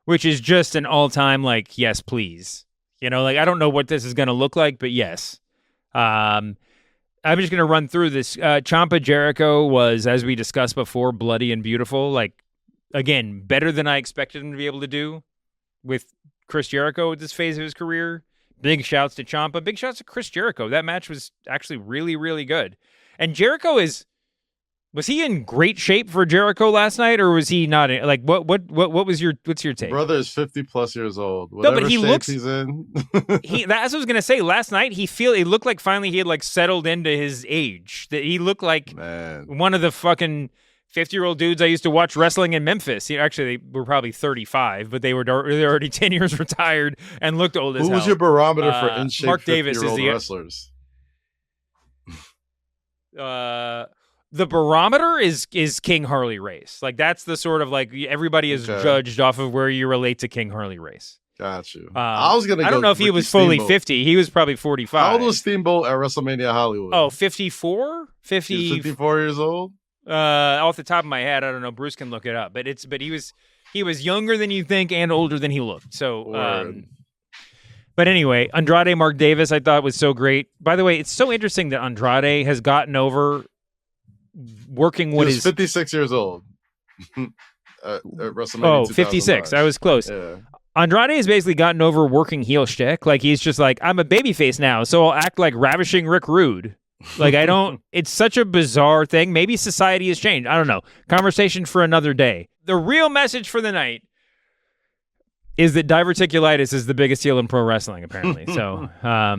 which is just an all-time like yes, please. You know, like I don't know what this is going to look like, but yes. I'm just going to run through this. Ciampa Jericho was, as we discussed before, bloody and beautiful. Like, again, better than I expected him to be able to do with Chris Jericho at this phase of his career. Big shouts to Ciampa. Big shouts to Chris Jericho. That match was actually really, really good. And Jericho was he in great shape for Jericho last night, or was he not? Like, what's your take? Brother is 50+ years old. Whatever but he shape looks. He's in. That's what I was gonna say. Last night, it looked like finally he had like settled into his age. That he looked like one of the fucking 50-year-old dudes I used to watch wrestling in Memphis. Actually, they were probably 35, but they're already 10 years retired and looked old as hell. Who was your barometer for in shape Mark Davis is the wrestlers? The barometer is King Harley Race. Like that's the sort of like everybody is judged off of where you relate to King Harley Race. Got you. I don't know if he was fully 50. He was probably 45. How old was Steamboat at WrestleMania Hollywood? Oh, 54? 54 years old? Off the top of my head, I don't know. Bruce can look it up. But he was younger than you think and older than he looked. So but anyway, Andrade Mark Davis I thought was so great. By the way, it's so interesting that Andrade has gotten over working what is 56 years old at WrestleMania. 56. I was close. Yeah. Andrade has basically gotten over working heel shtick. Like he's just like, I'm a babyface now, so I'll act like ravishing Rick Rude. Like I don't. It's such a bizarre thing. Maybe society has changed. I don't know. Conversation for another day. The real message for the night is that diverticulitis is the biggest heel in pro wrestling, apparently. So, I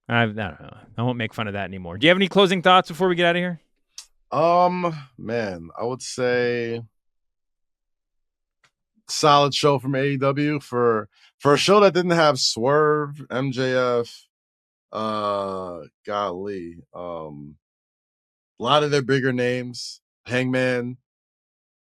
don't know. I won't make fun of that anymore. Do you have any closing thoughts before we get out of here? Man, I would say solid show from AEW for a show that didn't have Swerve, MJF, golly, a lot of their bigger names, Hangman,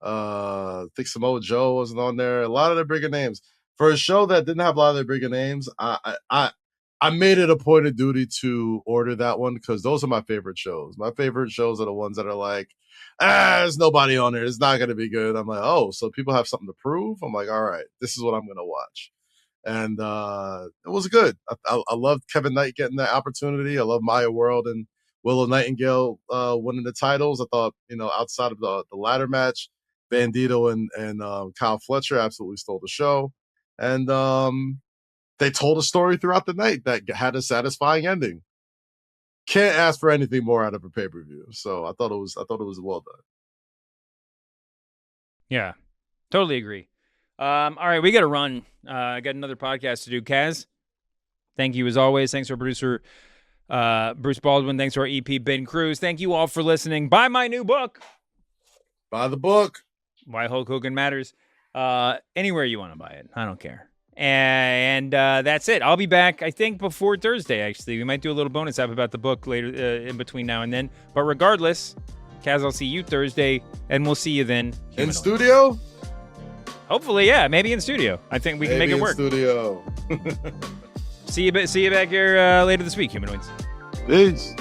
I think Samoa Joe wasn't on there. A lot of their bigger names for a show that didn't have a lot of their bigger names. I made it a point of duty to order that one because those are my favorite shows. My favorite shows are the ones that are like, there's nobody on there. It's not going to be good. I'm like, oh, so people have something to prove? I'm like, all right, this is what I'm going to watch. And it was good. I loved Kevin Knight getting that opportunity. I love Maya World and Willow Nightingale winning the titles. I thought, outside of the ladder match, Bandito and Kyle Fletcher absolutely stole the show. And they told a story throughout the night that had a satisfying ending. Can't ask for anything more out of a pay-per-view. So I thought it was well done. Yeah, totally agree. All right, we got to run. I got another podcast to do. Kaz? Thank you as always. Thanks to our producer, Bruce Baldwin. Thanks to our EP, Ben Cruz. Thank you all for listening. Buy my new book. Buy the book. Why Hulk Hogan Matters. Anywhere you want to buy it. I don't care. And that's it. I'll be back, I think, before Thursday, actually. We might do a little bonus app about the book later in between now and then. But regardless, Kaz, I'll see you Thursday, and we'll see you then. In studio? Hopefully, yeah. Maybe in studio. I think we can make it work. Studio. See you back here later this week, Humanoids. Peace.